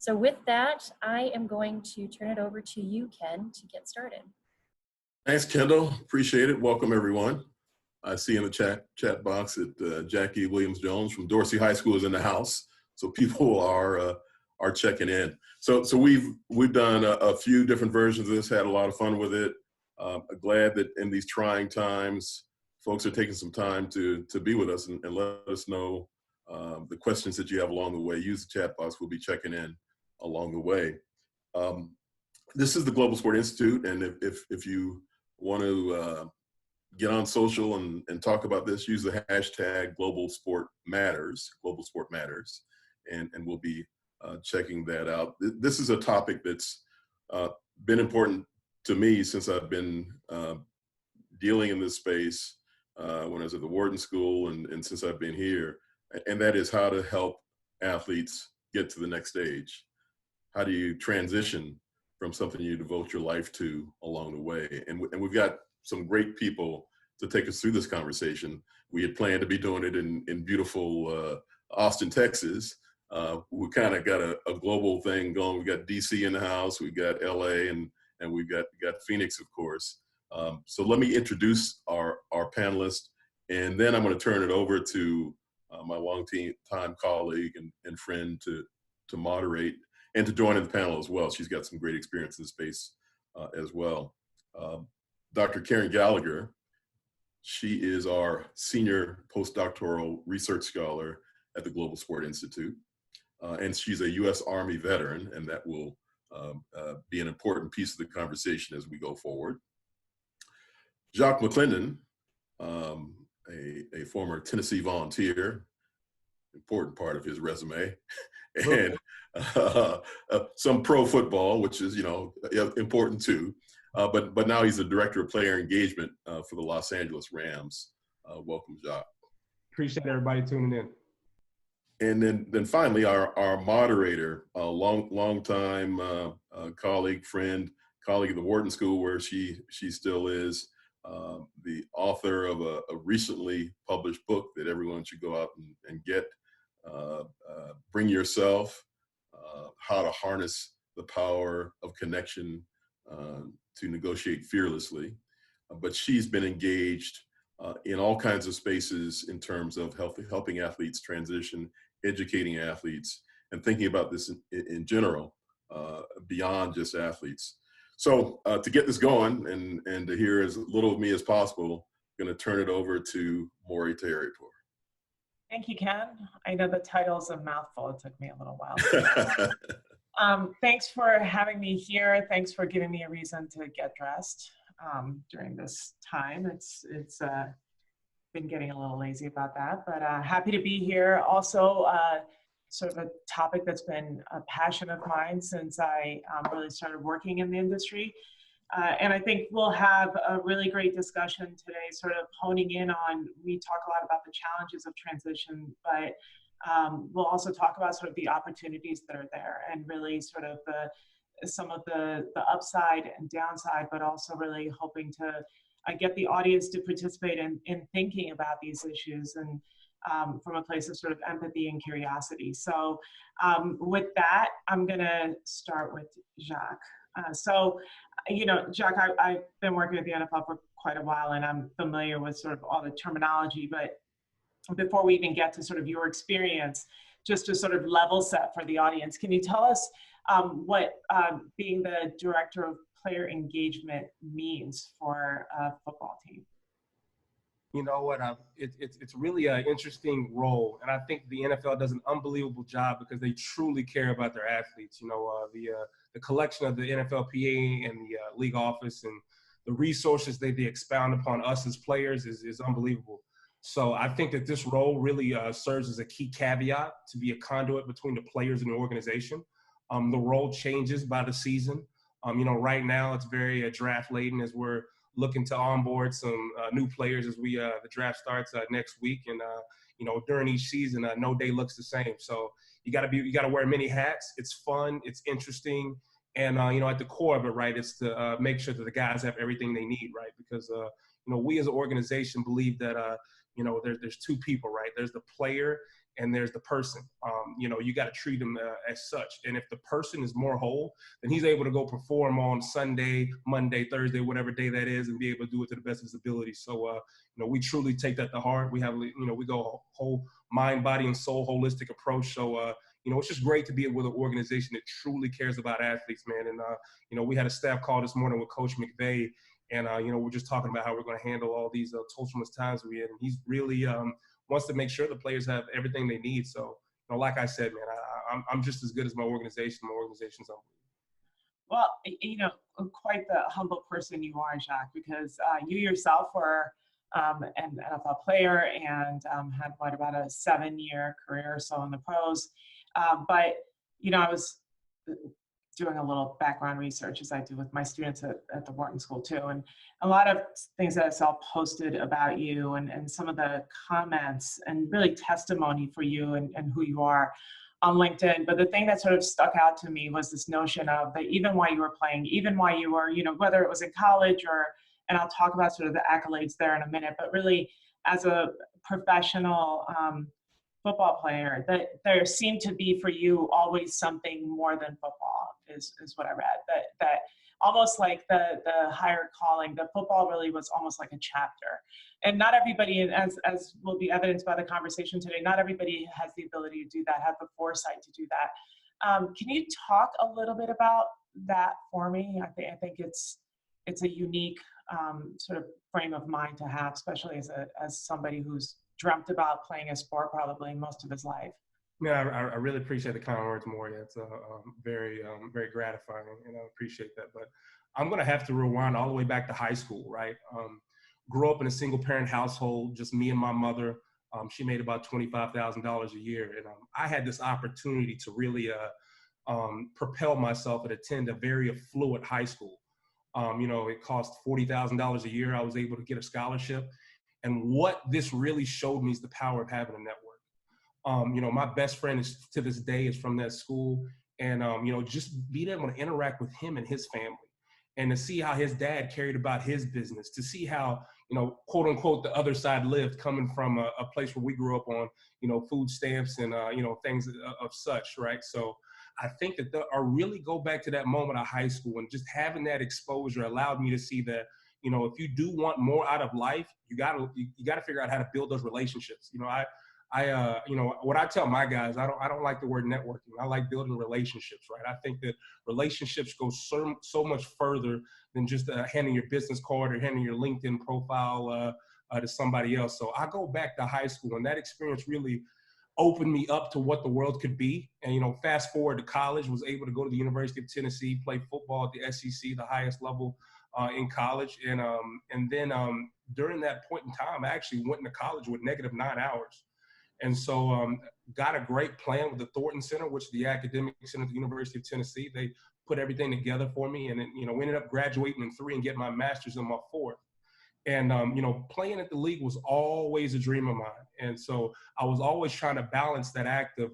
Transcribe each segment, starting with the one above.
So with that, I am going to turn it over to you, Ken, to get started. Thanks, Kendall. Appreciate it. Welcome, everyone. I see in the chat box that Jackie Williams-Jones from Dorsey High School is in the house, so people are checking in. So we've done a few different versions of this, had a lot of fun with it. Glad that in these trying times, folks are taking some time to be with us and let us know the questions that you have along the way. Use the chat box. We'll be checking in along the way. This is the Global Sport Institute, and if you want to get on social and talk about this, use the hashtag Global Sport Matters, and we'll be checking that out. This is a topic that's been important to me since I've been dealing in this space when I was at the Wharton School and since I've been here, and that is how to help athletes get to the next stage. How do you transition from something you devote your life to along the way? And we've got some great people to take us through this conversation. We had planned to be doing it in beautiful Austin, Texas. We kind of got a global thing going. We got DC in the house, we got LA, and we've got Phoenix, of course. So let me introduce our panelists, and then I'm going to turn it over to my long-time colleague and friend to moderate and to join in the panel as well. She's got some great experience in the space as well. Dr. Karen Gallagher, she is our senior postdoctoral research scholar at the Global Sport Institute. And she's a U.S. Army veteran, and that will be an important piece of the conversation as we go forward. Jacques McClendon, a former Tennessee Volunteer, important part of his resume, and some pro football, which is, important too. But now he's the director of player engagement for the Los Angeles Rams. Welcome, Jacques. Appreciate everybody tuning in. And then finally, our moderator, a long time colleague, friend, colleague of the Wharton School, where she still is, the author of a recently published book that everyone should go out and get. Bring Yourself, How to Harness the Power of Connection to Negotiate Fearlessly. But she's been engaged in all kinds of spaces in terms of helping athletes transition, educating athletes, and thinking about this in general, beyond just athletes. So to get this going and to hear as little of me as possible, I'm going to turn it over to Mori Taheripour. Thank you, Ken. I know the title's a mouthful. It took me a little while. Thanks for having me here. Thanks for giving me a reason to get dressed during this time. It's been getting a little lazy about that, but happy to be here. Also, sort of a topic that's been a passion of mine since I really started working in the industry. And I think we'll have a really great discussion today, sort of honing in on, we talk a lot about the challenges of transition, but we'll also talk about sort of the opportunities that are there and really sort of some of the upside and downside, but also really hoping to get the audience to participate in thinking about these issues and from a place of sort of empathy and curiosity. So with that, I'm gonna start with Jacques. Jacques, I've been working with the NFL for quite a while, and I'm familiar with sort of all the terminology, but before we even get to sort of your experience, just to sort of level set for the audience, can you tell us what being the director of player engagement means for a football team? You know what, it's really an interesting role, and I think the NFL does an unbelievable job because they truly care about their athletes. The collection of the NFLPA and the league office and the resources they expound upon us as players is unbelievable. So I think that this role really serves as a key caveat to be a conduit between the players and the organization. The role changes by the season. Right now it's very draft laden as we're looking to onboard some new players as the draft starts next week, and during each season, no day looks the same. So you got to wear many hats. It's fun, it's interesting, and at the core of it, right, it's to make sure that the guys have everything they need, right? Because we as an organization believe that there's two people, right? There's the player and there's the person. You know, you got to treat them as such. And if the person is more whole, then he's able to go perform on Sunday, Monday, Thursday, whatever day that is, and be able to do it to the best of his ability. So, you know, we truly take that to heart. We have, you know, we go whole mind, body, and soul holistic approach. So, you know, it's just great to be with an organization that truly cares about athletes, man. And, you know, we had a staff call this morning with Coach McVay, and, you know, we're just talking about how we're going to handle all these tumultuous times we're in. And he's really wants to make sure the players have everything they need. So, you know, like I said, man, I'm just as good as my organization. My organization's unbelievable. Well, you know, quite the humble person you are, Jacques, because you yourself were an NFL player and had about a 7-year career or so in the pros. But, you know, I was doing a little background research, as I do with my students at the Wharton School too. And a lot of things that I saw posted about you and some of the comments and really testimony for you and who you are on LinkedIn. But the thing that sort of stuck out to me was this notion of that even while you were playing, even while you were, you know, whether it was in college and I'll talk about sort of the accolades there in a minute, but really as a professional football player, that there seemed to be for you always something more than football is what I read, that almost like the higher calling, the football really was almost like a chapter. And not everybody, as will be evidenced by the conversation today, not everybody has the ability to do that, have the foresight to do that. Can you talk a little bit about that for me? I think it's a unique sort of frame of mind to have, especially as somebody who's dreamt about playing a sport probably most of his life. Yeah, I really appreciate the kind words, Mori. It's very gratifying, and I appreciate that. But I'm going to have to rewind all the way back to high school, right? Grew up in a single-parent household, just me and my mother. She made about $25,000 a year, and I had this opportunity to really propel myself and attend a very affluent high school. You know, it cost $40,000 a year. I was able to get a scholarship. And what this really showed me is the power of having a network. You know, my best friend is to this day is from that school. And, you know, just being able to interact with him and his family and to see how his dad carried about his business, to see how, you know, quote unquote, the other side lived coming from a place where we grew up on, you know, food stamps and, you know, things of such, right? So I think that I really go back to that moment of high school and just having that exposure allowed me to see that, you know, if you do want more out of life, you gotta figure out how to build those relationships. You know, you know, what I tell my guys, I don't like the word networking. I like building relationships, right? I think that relationships go so much further than just handing your business card or handing your LinkedIn profile to somebody else. So I go back to high school, and that experience really opened me up to what the world could be. And, you know, fast forward to college, was able to go to the University of Tennessee, play football at the SEC, the highest level in college. And then during that point in time, I actually went into college with -9 hours. And so got a great plan with the Thornton Center, which is the academic center at the University of Tennessee. They put everything together for me. And, you know, we ended up graduating in 3 and getting my master's in my 4th. And, you know, playing at the league was always a dream of mine. And so I was always trying to balance that act of,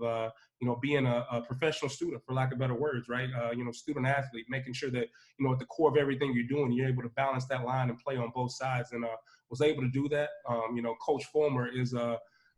you know, being a professional student, for lack of better words, right? You know, student athlete, making sure that, you know, at the core of everything you're doing, you're able to balance that line and play on both sides. And was able to do that. You know, Coach Fulmer is,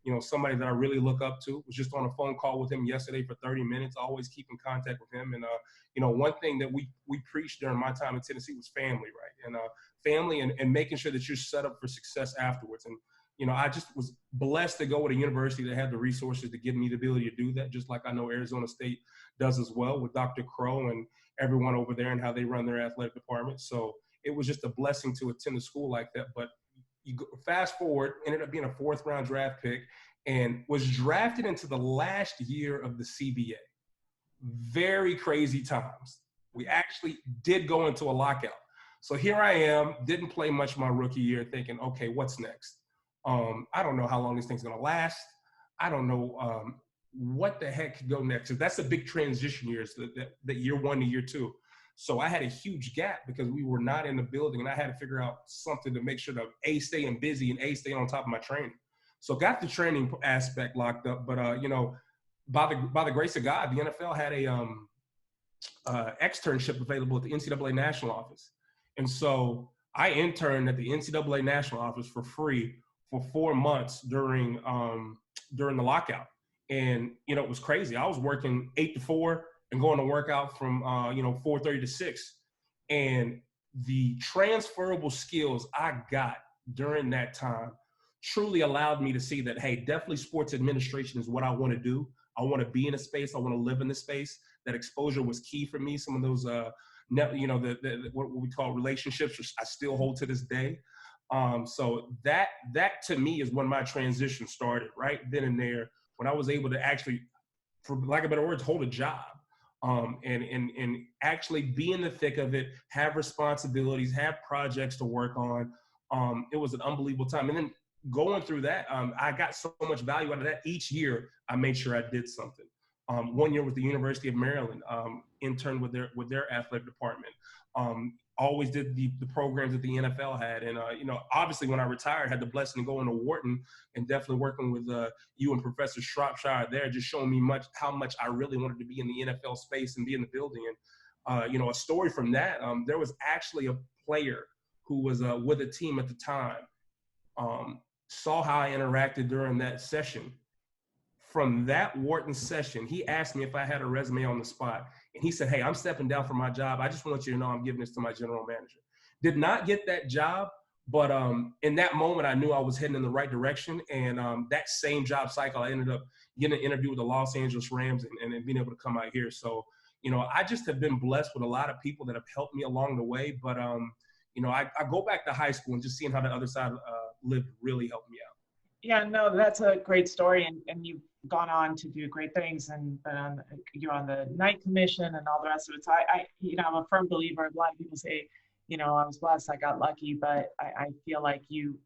you know, somebody that I really look up to. Was just on a phone call with him yesterday for 30 minutes, always keep in contact with him. And, you know, one thing that we preached during my time in Tennessee was family, right? And family and making sure that you're set up for success afterwards. And, you know, I just was blessed to go to a university that had the resources to give me the ability to do that, just like I know Arizona State does as well with Dr. Crow and everyone over there and how they run their athletic department. So it was just a blessing to attend a school like that. But you go, fast forward, ended up being a 4th round draft pick and was drafted into the last year of the CBA. Very crazy times. We actually did go into a lockout. So here I am, didn't play much my rookie year, thinking, okay, what's next? I don't know how long this thing's gonna last. I don't know what the heck could go next. So that's a big transition years, that year 1 to year 2. So I had a huge gap because we were not in the building, and I had to figure out something to make sure to A, staying busy, and A, staying on top of my training. So got the training aspect locked up, but you know, by the grace of God, the NFL had a externship available at the NCAA national office. And so I interned at the NCAA national office for free for 4 months during the lockout. And, you know, it was crazy. I was working 8 to 4 and going to work out from, you know, 4:30 to 6. And the transferable skills I got during that time truly allowed me to see that, hey, definitely sports administration is what I want to do. I want to be in a space. I want to live in the space. That exposure was key for me. Some of those, you know, what we call relationships, which I still hold to this day. So that to me is when my transition started, right then and there, when I was able to actually, for lack of better words, hold a job, and actually be in the thick of it, have responsibilities, have projects to work on. It was an unbelievable time. And then going through that, I got so much value out of that. Each year, I made sure I did something. 1 year with the University of Maryland, interned with their athletic department. Always did the programs that the NFL had. And, you know, obviously when I retired, had the blessing to go into Wharton, and definitely working with you and Professor Shropshire there, just showing me how much I really wanted to be in the NFL space and be in the building. And, you know, a story from that, there was actually a player who was with a team at the time, saw how I interacted during that session. From that Wharton session, he asked me if I had a resume on the spot. And he said, hey, I'm stepping down from my job. I just want you to know I'm giving this to my general manager. Did not get that job, but in that moment, I knew I was heading in the right direction. And that same job cycle, I ended up getting an interview with the Los Angeles Rams and being able to come out here. So, you know, I just have been blessed with a lot of people that have helped me along the way. But, you know, I go back to high school and just seeing how the other side lived really helped me out. Yeah, no, that's a great story, and you've gone on to do great things, and you're on the Knight Commission and all the rest of it. So you know, I'm a firm believer. A lot of people say, you know, I was blessed, I got lucky, but I feel like you,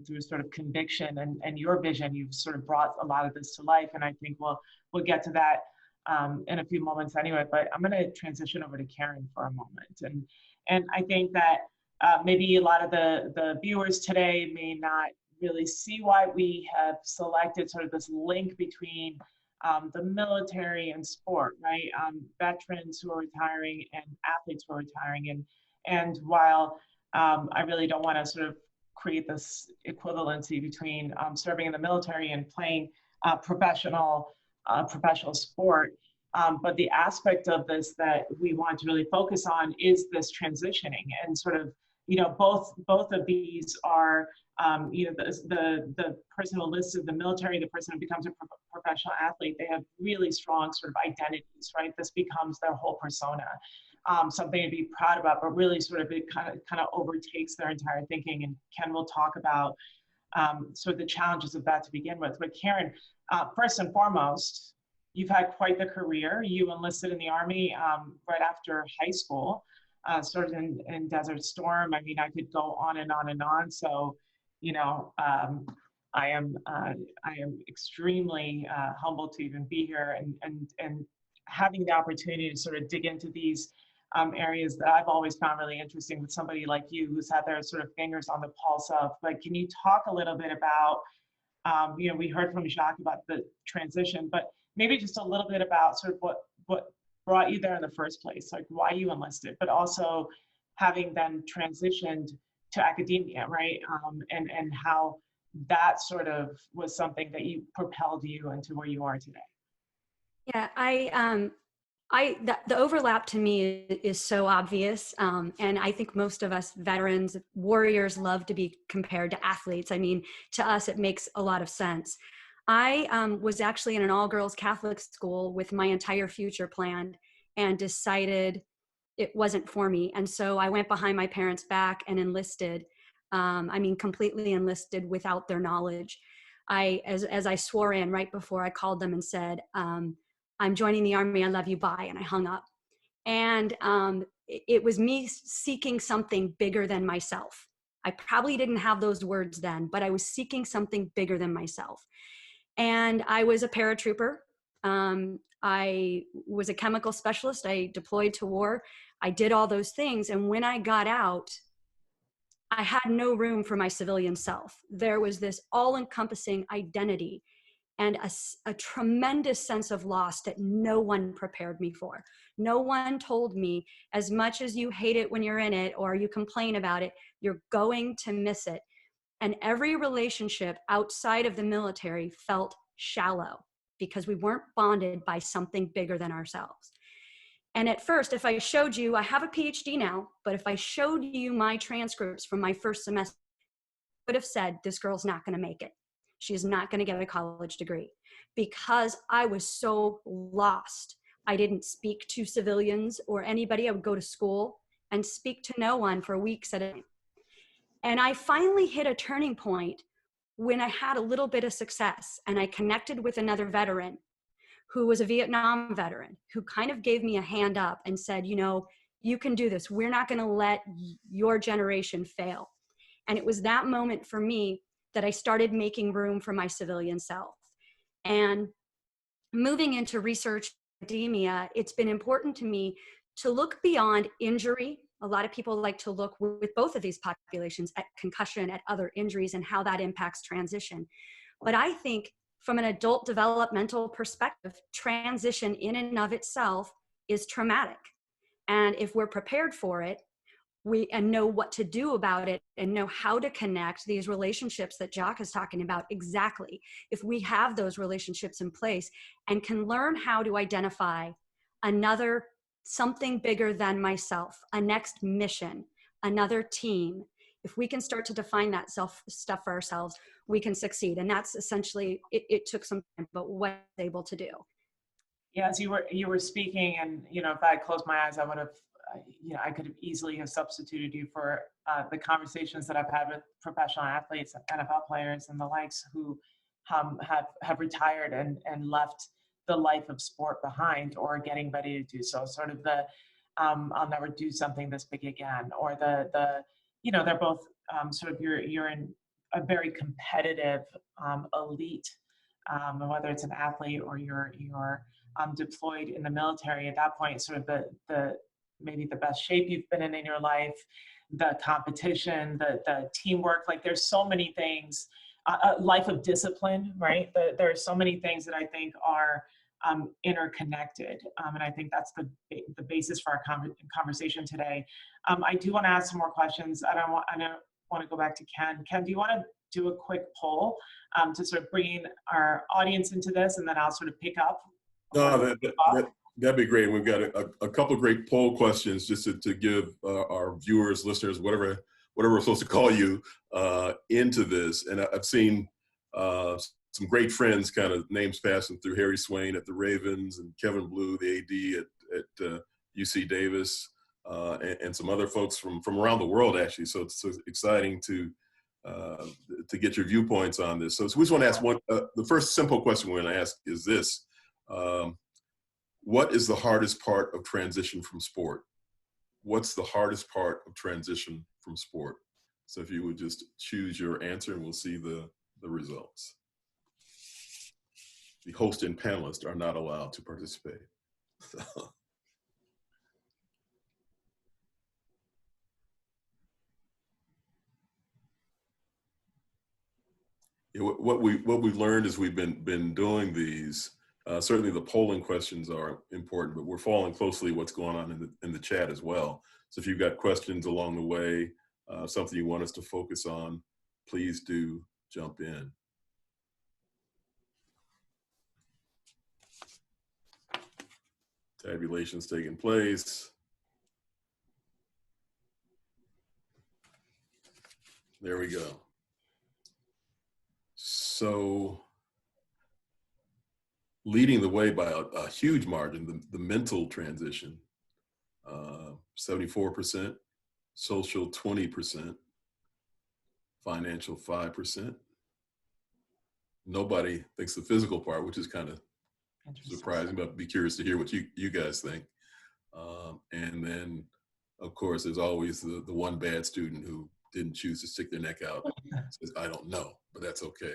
through sort of conviction and your vision, you've sort of brought a lot of this to life. And I think we'll get to that in a few moments anyway. But I'm going to transition over to Karen for a moment, and I think that maybe a lot of the viewers today may not really see why we have selected sort of this link between the military and sport, right? Veterans who are retiring and athletes who are retiring. And while I really don't want to sort of create this equivalency between serving in the military and playing professional sport, but the aspect of this that we want to really focus on is this transitioning, and sort of, you know, both of these are, you know, the person who enlists in the military, the person who becomes a professional athlete, they have really strong sort of identities, right? This becomes their whole persona, something to be proud about, but really sort of it kind of overtakes their entire thinking. And Ken will talk about sort of the challenges of that to begin with. But Karen, first and foremost, you've had quite the career. You enlisted in the Army right after high school. Started in Desert Storm. I mean, I could go on and on and on. So, you know, I am extremely humbled to even be here and having the opportunity to sort of dig into these areas that I've always found really interesting with somebody like you who's had their sort of fingers on the pulse of. But can you talk a little bit about, you know, we heard from Jacques about the transition, but maybe just a little bit about sort of what brought you there in the first place, like why you enlisted, but also having then transitioned to academia, right? And how that sort of was something that you propelled you into where you are today. Yeah, the overlap to me is so obvious. And I think most of us veterans, warriors, love to be compared to athletes. I mean, to us, it makes a lot of sense. I was actually in an all-girls Catholic school with my entire future planned, and decided it wasn't for me. And so I went behind my parents' back and enlisted. I mean, completely enlisted without their knowledge. As I swore in right before I called them and said, I'm joining the Army, I love you, bye. And I hung up. And it was me seeking something bigger than myself. I probably didn't have those words then, but I was seeking something bigger than myself. And I was a paratrooper. I was a chemical specialist. I deployed to war. I did all those things. And when I got out, I had no room for my civilian self. There was this all-encompassing identity and a tremendous sense of loss that no one prepared me for. No one told me, as much as you hate it when you're in it or you complain about it, you're going to miss it. And every relationship outside of the military felt shallow. because we weren't bonded by something bigger than ourselves. And at first, if I showed you, I have a PhD now, but if I showed you my transcripts from my first semester, I would have said, this girl's not going to make it. She is not going to get a college degree, because I was so lost. I didn't speak to civilians or anybody. I would go to school and speak to no one for weeks at a time. And I finally hit a turning point when I had a little bit of success, and I connected with another veteran who was a Vietnam veteran, who kind of gave me a hand up and said, you know, you can do this. We're not going to let your generation fail. And it was that moment for me that I started making room for my civilian self. And moving into research academia, it's been important to me to look beyond injury. A lot of people like to look with both of these populations at concussion, at other injuries, and how that impacts transition. But I think from an adult developmental perspective, transition in and of itself is traumatic. And if we're prepared for it, and know what to do about it, and know how to connect these relationships that Jacques is talking about exactly. If we have those relationships in place and can learn how to identify another something bigger than myself, a next mission, another team, if we can start to define that stuff for ourselves, we can succeed. And that's essentially, it took some time, but what I was able to do. Yeah, as you were speaking, and you know, if I had closed my eyes, I would have, you know, I could have easily have substituted you for the conversations that I've had with professional athletes, NFL players, and the likes who have retired and left the life of sport behind, or getting ready to do so. Sort of the I'll never do something this big again, or the you know, they're both sort of you're in a very competitive elite, whether it's an athlete or you're deployed in the military. At that point, sort of the maybe the best shape you've been in your life, the competition, the teamwork. Like there's so many things, a life of discipline, right? There are so many things that I think are interconnected. And I think that's the basis for our conversation today. I do want to ask some more questions. I don't want to go back to Ken. Ken, do you want to do a quick poll to sort of bring our audience into this, and then I'll sort of pick up? No, that'd be great. We've got a couple of great poll questions just to give our viewers, listeners, whatever we're supposed to call you, into this. And I've seen some great friends, kind of names passing through: Harry Swain at the Ravens, and Kevin Blue, the AD at UC Davis, and some other folks from around the world, actually. So it's exciting to get your viewpoints on this. So we just want to ask one. The first simple question we're going to ask is this. What is the hardest part of transition from sport? What's the hardest part of transition from sport? So if you would just choose your answer, and we'll see the results. The host and panelists are not allowed to participate. So. Yeah, what we've learned as we've been doing these. Certainly the polling questions are important, but we're following closely what's going on in the chat as well. So if you've got questions along the way, something you want us to focus on, please do jump in. Tabulation's taking place. There we go. So leading the way by a huge margin, the mental transition, 74%, social 20%, financial 5%. Nobody thinks the physical part, which is kind of surprising, but I'd be curious to hear what you guys think. And then, of course, there's always the one bad student who didn't choose to stick their neck out. Says, I don't know, but that's okay.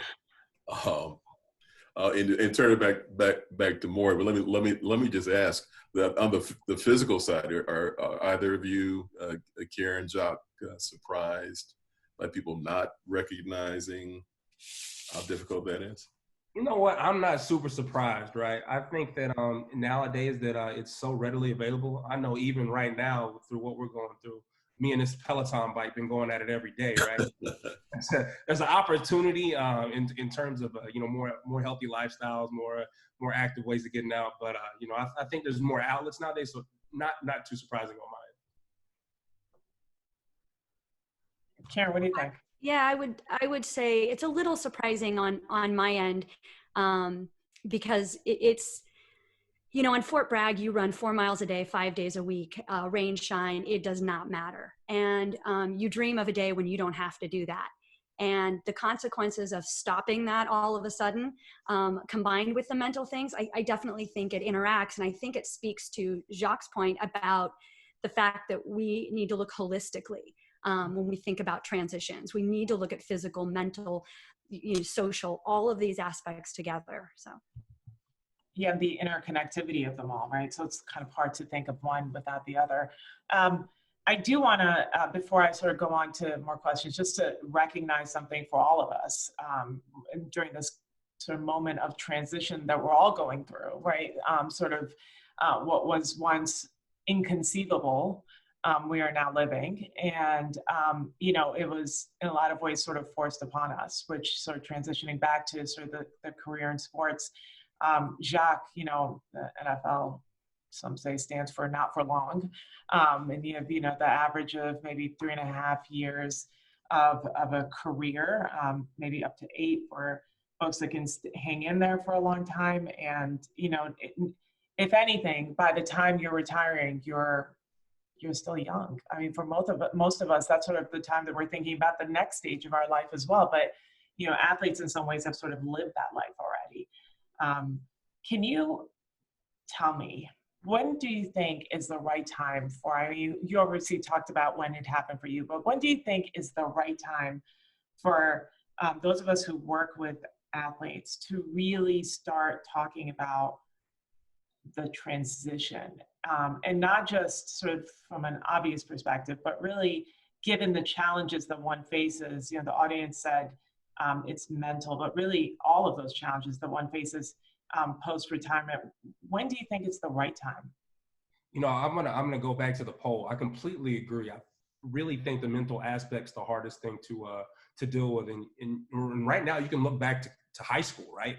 And turn it back to Mori. But let me just ask that on the physical side, are either of you, Karen, Jacques, surprised by people not recognizing how difficult that is? You know what? I'm not super surprised, right? I think that nowadays that it's so readily available. I know even right now through what we're going through, me and this Peloton bike been going at it every day, right? There's an opportunity in terms of more healthy lifestyles, more active ways of getting out. But I think there's more outlets nowadays, so not too surprising on my end. Karen, what do you think? Yeah, I would say it's a little surprising on my end, because it's, in Fort Bragg, you run 4 miles a day, 5 days a week, rain, shine, it does not matter. And you dream of a day when you don't have to do that. And the consequences of stopping that all of a sudden, combined with the mental things, I definitely think it interacts. And I think it speaks to Jacques' point about the fact that we need to look holistically when we think about transitions. We need to look at physical, mental, social, all of these aspects together. So. Yeah, the interconnectivity of them all, right? So it's kind of hard to think of one without the other. I do want to, before I sort of go on to more questions, just to recognize something for all of us during this sort of moment of transition that we're all going through, right? What was once inconceivable, we are now living. And, it was in a lot of ways sort of forced upon us, which sort of transitioning back to sort of the career in sports. Jacques, the NFL, some say stands for not for long. And you have, the average of maybe 3.5 years of a career, maybe up to 8 for folks that can hang in there for a long time. And, if anything, by the time you're retiring, you're still young. I mean, for most of us, that's sort of the time that we're thinking about the next stage of our life as well. But, athletes in some ways have sort of lived that life already. Can you tell me, when do you think is the right time for, you obviously talked about when it happened for you, but when do you think is the right time for those of us who work with athletes to really start talking about the transition, and not just sort of from an obvious perspective, but really given the challenges that one faces? The audience said it's mental, but really all of those challenges that one faces post-retirement. When do you think it's the right time? I'm gonna go back to the poll. I completely agree. I really think the mental aspect's the hardest thing to deal with. And right now, you can look back to high school, right?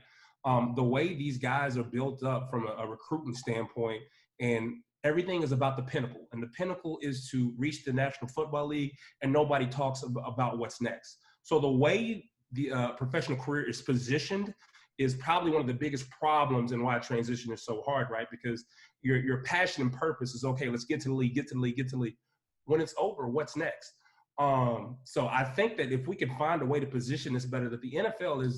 The way these guys are built up from a recruiting standpoint, and everything is about the pinnacle. And the pinnacle is to reach the National Football League, and nobody talks about what's next. So the way the professional career is positioned is probably one of the biggest problems and why transition is so hard, right? Because your passion and purpose is, okay, let's get to the league, get to the league, get to the league. When it's over, what's next? So I think that if we can find a way to position this better, that the NFL is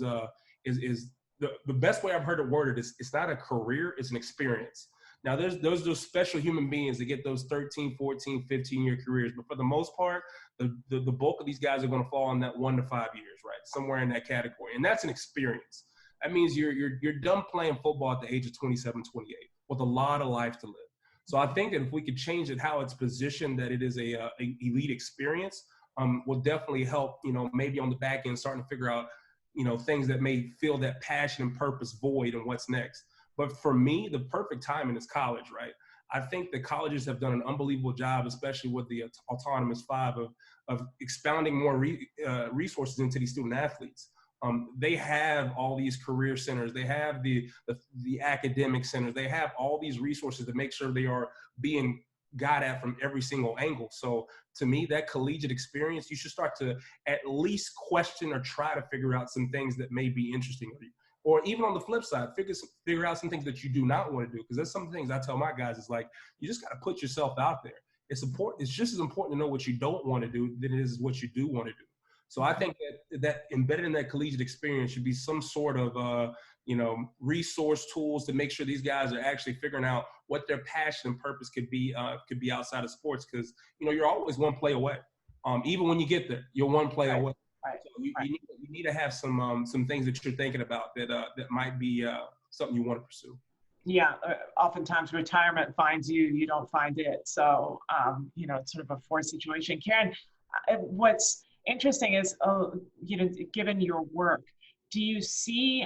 the best way I've heard it worded is, it's not a career, it's an experience. Now, there's those special human beings that get those 13, 14, 15-year careers. But for the most part, the bulk of these guys are going to fall in that 1 to 5 years, right? Somewhere in that category. And that's an experience. That means you're done playing football at the age of 27, 28 with a lot of life to live. So I think that if we could change it, how it's positioned, that it is a elite experience, will definitely help, maybe on the back end, starting to figure out, things that may fill that passion and purpose void and what's next. But for me, the perfect timing is college, right? I think the colleges have done an unbelievable job, especially with the Autonomous 5, of expounding more resources into these student athletes. They have all these career centers. They have the academic centers. They have all these resources to make sure they are being got at from every single angle. So to me, that collegiate experience, you should start to at least question or try to figure out some things that may be interesting to you. Or even on the flip side, figure out some things that you do not want to do. Because there's some things I tell my guys, is like, you just got to put yourself out there. It's important. It's just as important to know what you don't want to do than it is what you do want to do. So I think that embedded in that collegiate experience should be some sort of, resource tools to make sure these guys are actually figuring out what their passion and purpose could be outside of sports. Because, you're always one play away. Even when you get there, you're one play away. Right. So you need to have some things that you're thinking about that might be something you want to pursue. Yeah, oftentimes retirement finds you, you don't find it. So, it's sort of a forced situation. Karen, what's interesting is, given your work, do you see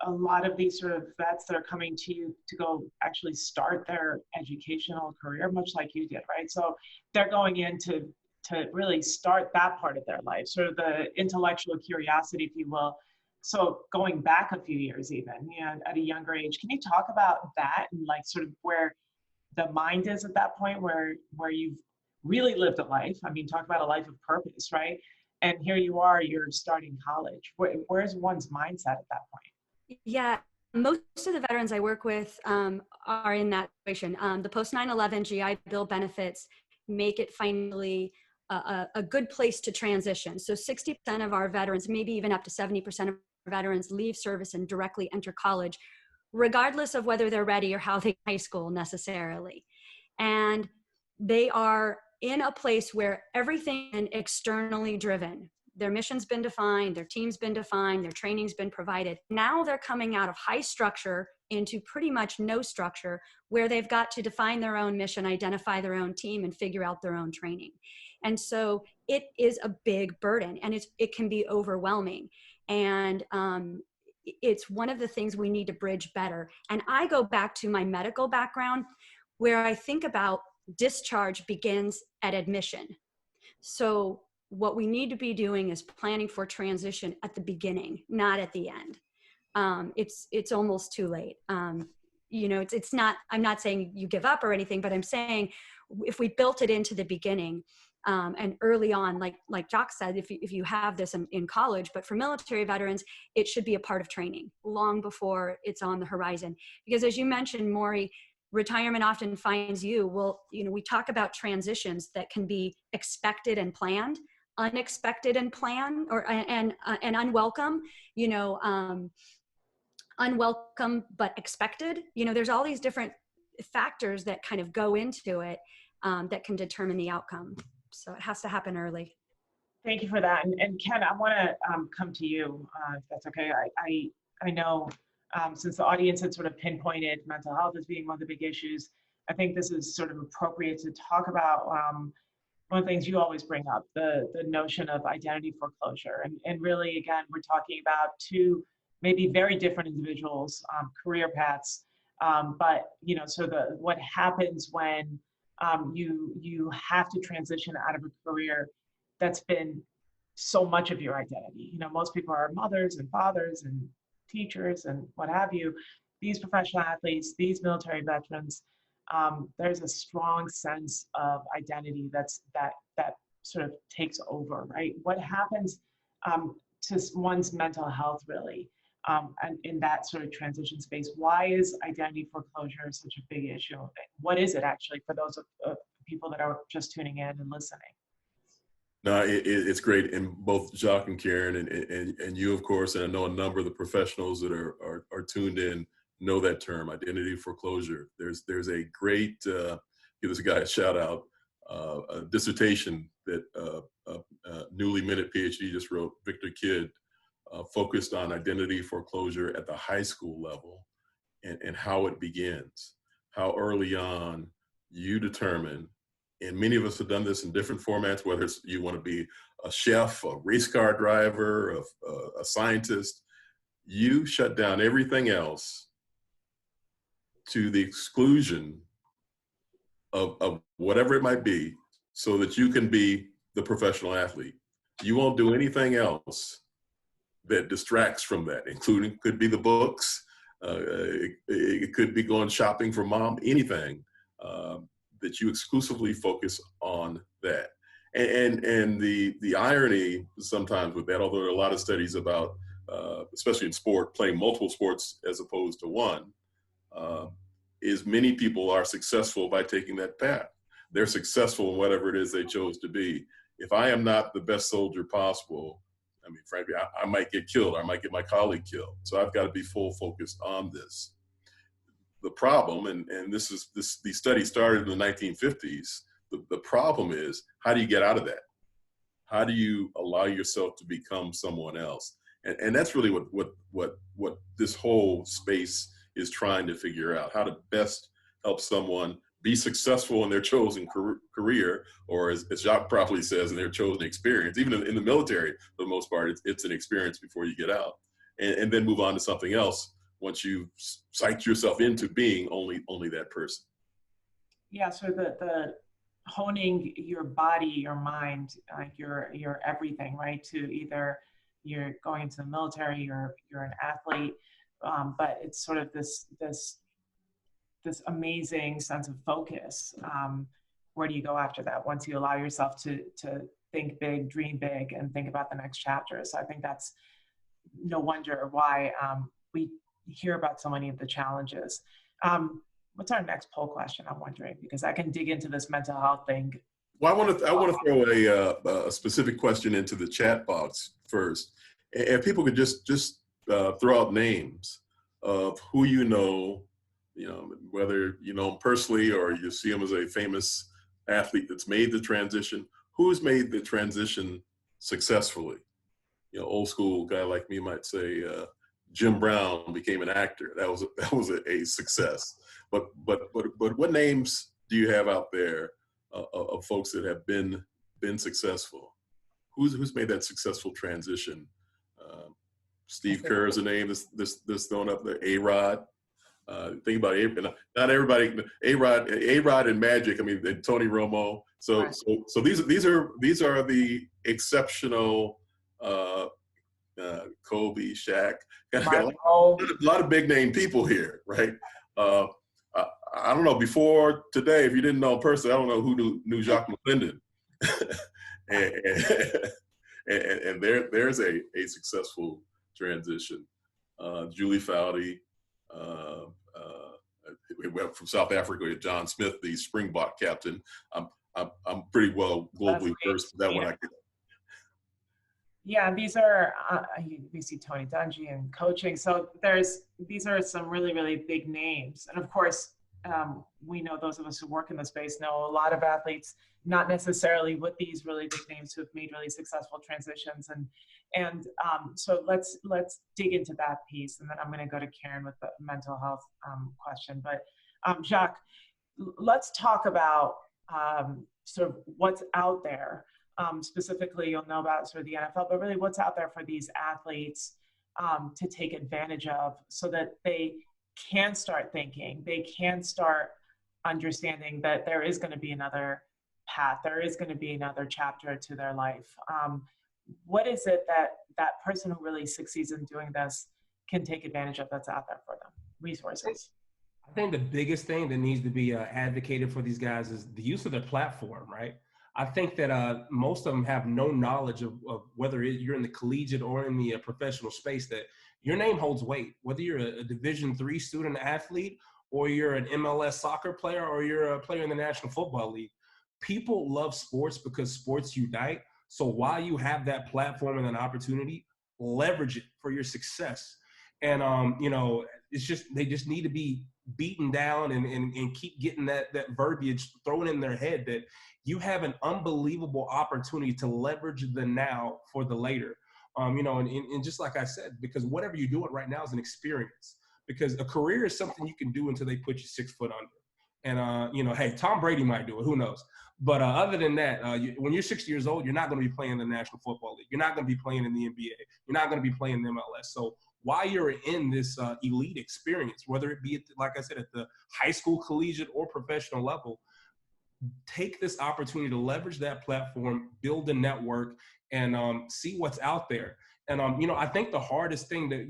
a lot of these sort of vets that are coming to you to go actually start their educational career, much like you did, right? So they're going in to really start that part of their life, sort of the intellectual curiosity, if you will. So going back a few years even, you know, at a younger age, can you talk about that and like sort of where the mind is at that point, where you've really lived a life? I mean, talk about a life of purpose, right? And here you are, you're starting college. Where's one's mindset at that point? Yeah, most of the veterans I work with are in that situation. The post 9/11 GI Bill benefits make it finally a good place to transition. So 60% of our veterans, maybe even up to 70% of veterans, leave service and directly enter college, regardless of whether they're ready or how they high school necessarily. And they are in a place where everything is externally driven. Their mission's been defined, their team's been defined, their training's been provided. Now they're coming out of high structure into pretty much no structure, where they've got to define their own mission, identify their own team, and figure out their own training. And so it is a big burden, and it can be overwhelming. And it's one of the things we need to bridge better. And I go back to my medical background, where I think about discharge begins at admission. So what we need to be doing is planning for transition at the beginning, not at the end. It's almost too late. You know, it's not, I'm not saying you give up or anything, but I'm saying if we built it into the beginning and early on, like Jacques said, if you have this in college, but for military veterans, it should be a part of training long before it's on the horizon. Because as you mentioned, Mori, retirement often finds you. Well, you know, we talk about transitions that can be expected and planned, unexpected and planned, and unwelcome, you know, unwelcome but expected. You know, there's all these different factors that kind of go into it that can determine the outcome. So it has to happen early. Thank you for that. And Ken, I want to come to you, if that's okay. I know since the audience had sort of pinpointed mental health as being one of the big issues, I think this is sort of appropriate to talk about one of the things you always bring up, the notion of identity foreclosure. And really, again, we're talking about two maybe very different individuals, career paths, but, you know, so what happens when you have to transition out of a career that's been so much of your identity. You know, most people are mothers and fathers and teachers and what have you. These professional athletes, these military veterans, there's a strong sense of identity that sort of takes over, right? What happens to one's mental health really, and in that sort of transition space? Why is identity foreclosure such a big issue? What is it actually for those of people that are just tuning in and listening? No, it's great. And both Jacques and Karen and you, of course, and I know a number of the professionals that are tuned in know that term, identity foreclosure. There's a great, give this guy a shout out, a dissertation that newly minted PhD just wrote, Victor Kidd, focused on identity foreclosure at the high school level and how it begins, how early on you determine. And many of us have done this in different formats, whether it's you want to be a chef, a race car driver, a scientist. You shut down everything else to the exclusion of whatever it might be so that you can be the professional athlete. You won't do anything else that distracts from that, including, could be the books, it could be going shopping for mom, anything. That you exclusively focus on that. And the irony sometimes with that, although there are a lot of studies about, especially in sport, playing multiple sports as opposed to one, is many people are successful by taking that path. They're successful in whatever it is they chose to be. If I am not the best soldier possible, I mean, frankly, I might get killed, or I might get my colleague killed. So I've got to be full focused on this. The problem, and these studies started in the 1950s, the problem is, how do you get out of that? How do you allow yourself to become someone else? And that's really what this whole space is trying to figure out, how to best help someone be successful in their chosen career, or as Jacques probably says, in their chosen experience. Even in the military, for the most part, it's an experience before you get out. and then move on to something else once you psyched yourself into being only that person. Yeah, so the honing your body, your mind, your everything, right? To either you're going into the military, you're an athlete, but it's sort of this amazing sense of focus. Where do you go after that once you allow yourself to think big, dream big, and think about the next chapter? So I think that's no wonder why we hear about so many of the challenges. What's our next poll question? I'm wondering, because I can dig into this mental health thing. Well, I want to throw a specific question into the chat box first. If people could just throw out names of who you know, whether you know them personally or you see them as a famous athlete that's made the transition. Who's made the transition successfully? Old school guy like me might say Jim Brown became an actor. That was a success. But what names do you have out there of folks that have been successful? Who's made that successful transition? Steve Kerr is a name that's thrown up there. A-Rod. Think about not everybody. A-Rod and Magic. I mean, and Tony Romo. So Right. so these are the exceptional. Kobe, Shaq. Got a lot of big name people here, right? I don't know. Before today, if you didn't know personally, I don't know who knew Jacques McClendon. and there's a successful transition. Julie Foudy. We went from South Africa to John Smith, the Springbok captain. I'm pretty well globally versed with that one. Yeah, these are, we see Tony Dungy in coaching. So these are some really, really big names. And of course, we know, those of us who work in the space know a lot of athletes, not necessarily with these really big names who have made really successful transitions. And so let's dig into that piece. And then I'm going to go to Karen with the mental health question. But Jacques, let's talk about sort of what's out there. Specifically, you'll know about sort of the NFL, but really what's out there for these athletes to take advantage of, so that they can start thinking, they can start understanding that there is going to be another path, there is going to be another chapter to their life. What is it that person who really succeeds in doing this can take advantage of that's out there for them? Resources. I think the biggest thing that needs to be advocated for these guys is the use of their platform, right? I think that most of them have no knowledge of whether you're in the collegiate or in the professional space, that your name holds weight. Whether you're a Division III student athlete, or you're an MLS soccer player, or you're a player in the National Football League, people love sports because sports unite. So while you have that platform and an opportunity, leverage it for your success. And they just need to be beaten down and keep getting that verbiage thrown in their head that you have an unbelievable opportunity to leverage the now for the later. And just like I said, because whatever you're doing right now is an experience, because a career is something you can do until they put you 6 foot under. And, hey, Tom Brady might do it, who knows? But other than that, when you're 60 years old, you're not going to be playing in the National Football League. You're not going to be playing in the NBA. You're not going to be playing in the MLS. So while you're in this elite experience, whether it be, like I said, at the high school, collegiate, or professional level, take this opportunity to leverage that platform, build a network, and see what's out there. And I think the hardest thing that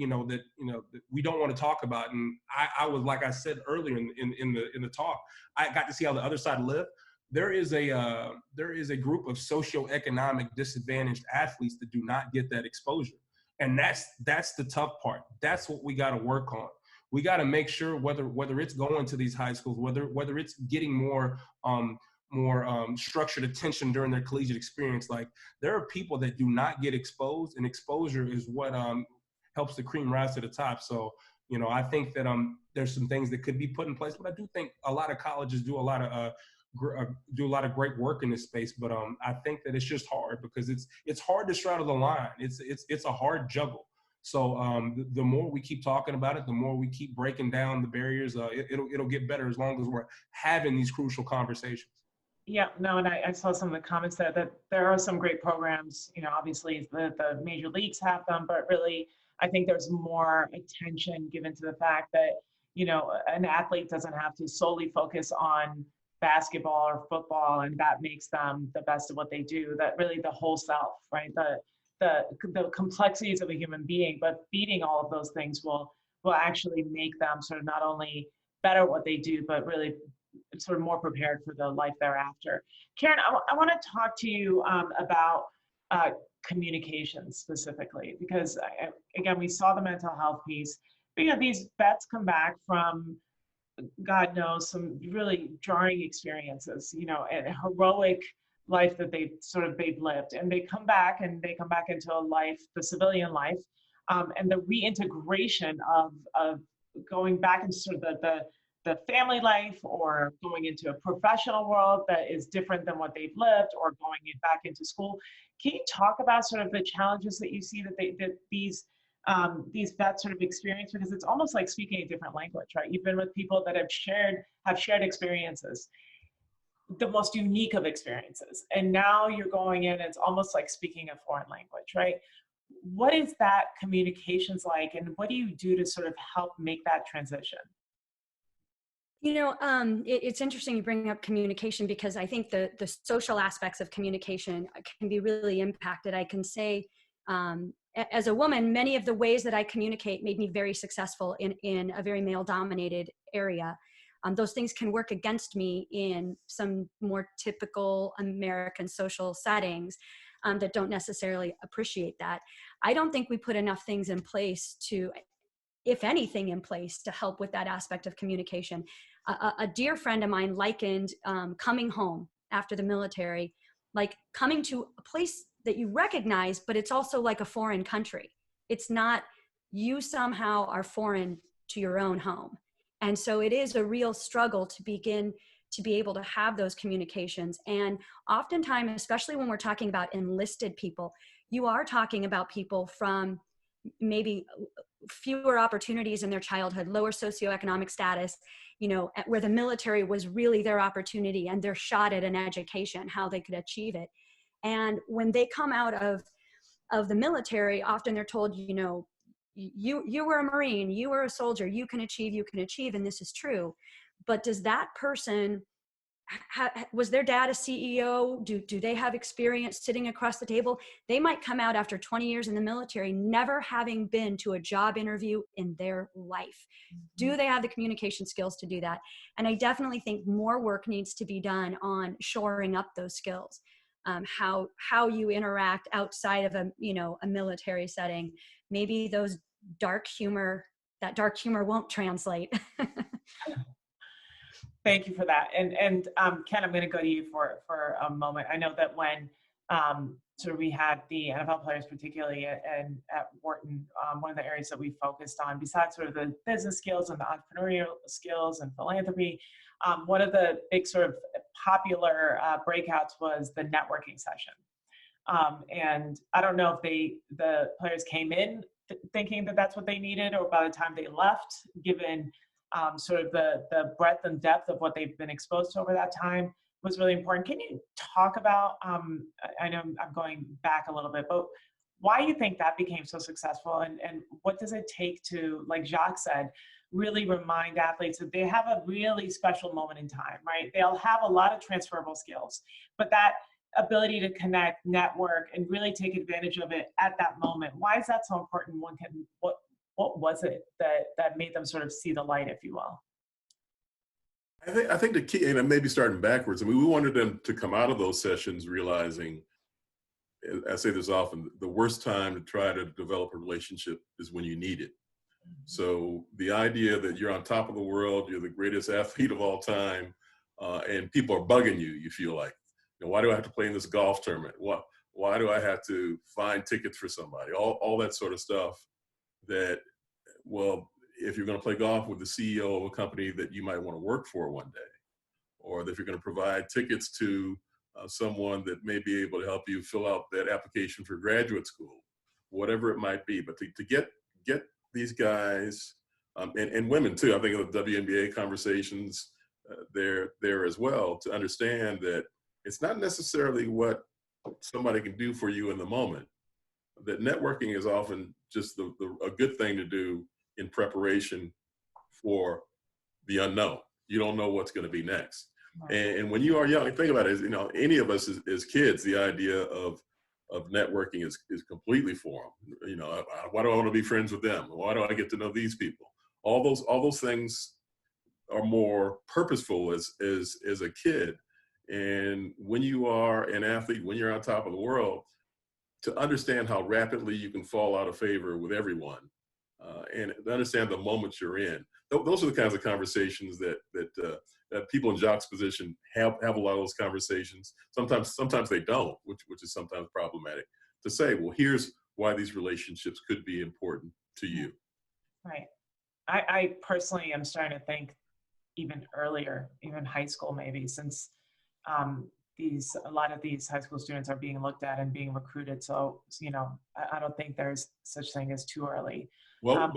we don't want to talk about, and I was, like I said earlier in the talk, I got to see how the other side lived. There is a group of socioeconomic disadvantaged athletes that do not get that exposure, and that's the tough part. That's what we got to work on. We got to make sure whether it's going to these high schools, whether it's getting more structured attention during their collegiate experience. Like, there are people that do not get exposed, and exposure is what helps the cream rise to the top. So, I think that there's some things that could be put in place, but I do think a lot of colleges do a lot of great work in this space. But I think that it's just hard because it's hard to straddle the line. It's a hard juggle. So the more we keep talking about it, the more we keep breaking down the barriers, it'll get better as long as we're having these crucial conversations. Yeah, no, and I saw some of the comments there that there are some great programs. Obviously the major leagues have them, but really I think there's more attention given to the fact that, you know, an athlete doesn't have to solely focus on basketball or football, and that makes them the best at what they do. That really the whole self, right? The complexities of a human being, but feeding all of those things will actually make them sort of not only better at what they do, but really sort of more prepared for the life thereafter. Karen, I want to talk to you about communication specifically, because again, we saw the mental health piece, but you know, these vets come back from, God knows, some really jarring experiences, you know, and heroic life that they've lived, and they come back into a life, the civilian life, and the reintegration of going back into sort of the family life, or going into a professional world that is different than what they've lived, or going back into school. Can you talk about sort of the challenges that you see that these vets sort of experience? Because it's almost like speaking a different language, right? You've been with people that have shared experiences, the most unique of experiences, and now you're going in, it's almost like speaking a foreign language, right? What is that communications like, and what do you do to sort of help make that transition? You know, it's interesting you bring up communication, because I think the social aspects of communication can be really impacted. I can say, as a woman, many of the ways that I communicate made me very successful in a very male-dominated area. Those things can work against me in some more typical American social settings that don't necessarily appreciate that. I don't think we put enough things in place to, if anything, in place to help with that aspect of communication. A dear friend of mine likened coming home after the military, like coming to a place that you recognize, but it's also like a foreign country. It's not, you somehow are foreign to your own home. And so it is a real struggle to begin to be able to have those communications. And oftentimes, especially when we're talking about enlisted people, you are talking about people from maybe fewer opportunities in their childhood, lower socioeconomic status, you know, where the military was really their opportunity and their shot at an education, how they could achieve it. And when they come out of the military, often they're told, you know, you were a Marine, you were a soldier, you can achieve, and this is true. But does that person, was their dad a CEO? Do they have experience sitting across the table? They might come out after 20 years in the military, never having been to a job interview in their life. Do they have the communication skills to do that? And I definitely think more work needs to be done on shoring up those skills. How you interact outside of a military setting. Maybe that dark humor won't translate. Thank you for that. And Ken, I'm going to go to you for a moment. I know that when sort of we had the NFL players, particularly at Wharton, one of the areas that we focused on, besides sort of the business skills and the entrepreneurial skills and philanthropy, one of the big sort of popular breakouts was the networking session. And I don't know if the players came in thinking that that's what they needed, or by the time they left, given sort of the breadth and depth of what they've been exposed to over that time, was really important. Can you talk about, I know I'm going back a little bit, but why you think that became so successful, and what does it take to, like Jacques said, really remind athletes that they have a really special moment in time, right? They'll have a lot of transferable skills, but that ability to connect, network, and really take advantage of it at that moment. Why is that so important? What was it that made them sort of see the light, if you will? I think the key, and maybe starting backwards, I mean, we wanted them to come out of those sessions realizing, I say this often, the worst time to try to develop a relationship is when you need it. So the idea that you're on top of the world, you're the greatest athlete of all time, and people are bugging you, you feel like, why do I have to play in this golf tournament? Why do I have to find tickets for somebody? All that sort of stuff that, well, if you're going to play golf with the CEO of a company that you might want to work for one day, or if you're going to provide tickets to someone that may be able to help you fill out that application for graduate school, whatever it might be. But to get these guys, and women too, I think of the WNBA conversations there as well, to understand that it's not necessarily what somebody can do for you in the moment, that networking is often just a good thing to do in preparation for the unknown. You don't know what's going to be next. And when you are young, think about it, any of us as kids, the idea of networking is completely foreign. Why do I want to be friends with them? Why do I get to know these people? All those things are more purposeful as a kid. And when you are an athlete, when you're on top of the world, to understand how rapidly you can fall out of favor with everyone, and to understand the moment you're in. Those are the kinds of conversations that people in Jacques' position have a lot of those conversations. Sometimes they don't, which is sometimes problematic. To say, well, here's why these relationships could be important to you. Right. I personally am starting to think even earlier, even high school maybe, since a lot of these high school students are being looked at and being recruited. So, I don't think there's such thing as too early. Well,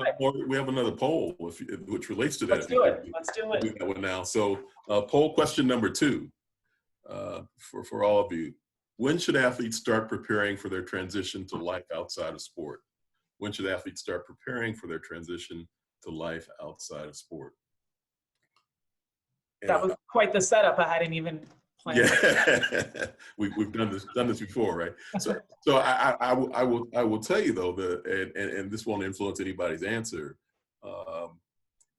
we have another poll which relates to that. Let's do it. Let's do it. Do that one now. So, poll question number 2 for all of you: when should athletes start preparing for their transition to life outside of sport? When should athletes start preparing for their transition to life outside of sport? And that was quite the setup. I hadn't even planned. Yeah, we've done this before, right? So I will tell you though, and this won't influence anybody's answer.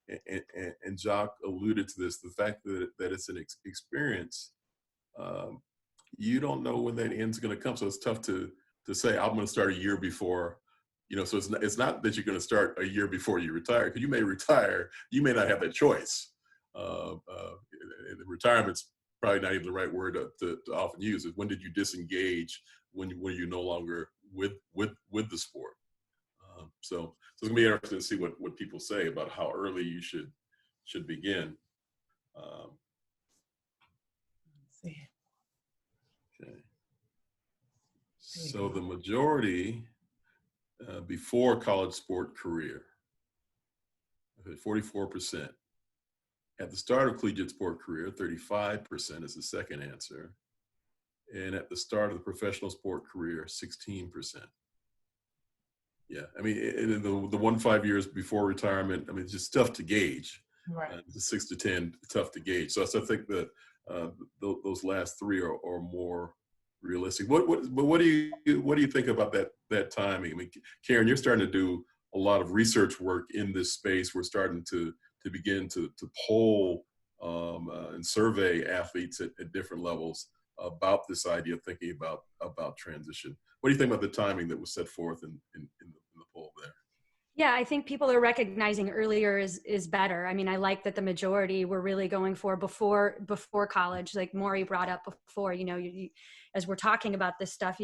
And Jacques alluded to this: the fact that it's an experience. You don't know when that end's going to come, so it's tough to say I'm going to start a year before. So it's not that you're going to start a year before you retire, because you may retire, you may not have that choice. Retirement's probably not even the right word to often use. Is when did you disengage? When you're no longer with the sport. So it's gonna be interesting to see what people say about how early you should begin. Let's see. Okay. So the majority before college sport career, 44%. At the start of collegiate sport career, 35% is the second answer. And at the start of the professional sport career, 16%. Yeah, I mean, in the 1-5 years before retirement, I mean, it's just tough to gauge. Right. The 6 to 10, tough to gauge. So I think that those last 3 are more realistic. But what do you think about that timing? I mean, Karen, you're starting to do a lot of research work in this space. We're starting to begin to poll and survey athletes at different levels about this idea of thinking about transition. What do you think about the timing that was set forth in the poll there? Yeah, I think people are recognizing earlier is better. I mean, I like that the majority were really going for before college, like Mori brought up before. You, as we're talking about this stuff,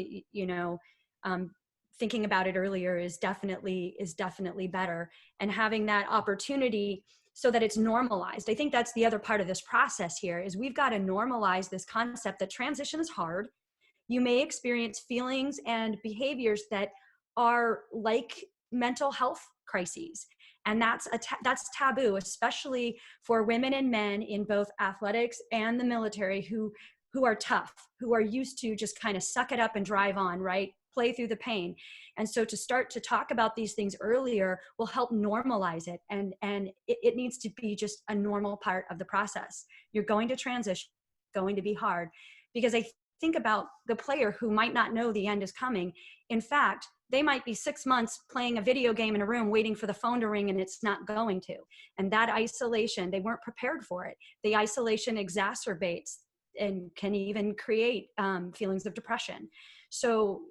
thinking about it earlier is definitely better, and having that opportunity so that it's normalized. I think that's the other part of this process here, is we've got to normalize this concept that transition is hard. You may experience feelings and behaviors that are like mental health crises. And that's taboo, especially for women and men in both athletics and the military who are tough, who are used to just kind of suck it up and drive on, right? Play through the pain. And so to start to talk about these things earlier will help normalize it. And it needs to be just a normal part of the process. You're going to transition, going to be hard, because I think about the player who might not know the end is coming. In fact, they might be 6 months playing a video game in a room waiting for the phone to ring, and it's not going to. And that isolation, they weren't prepared for it. The isolation exacerbates and can even create feelings of depression. So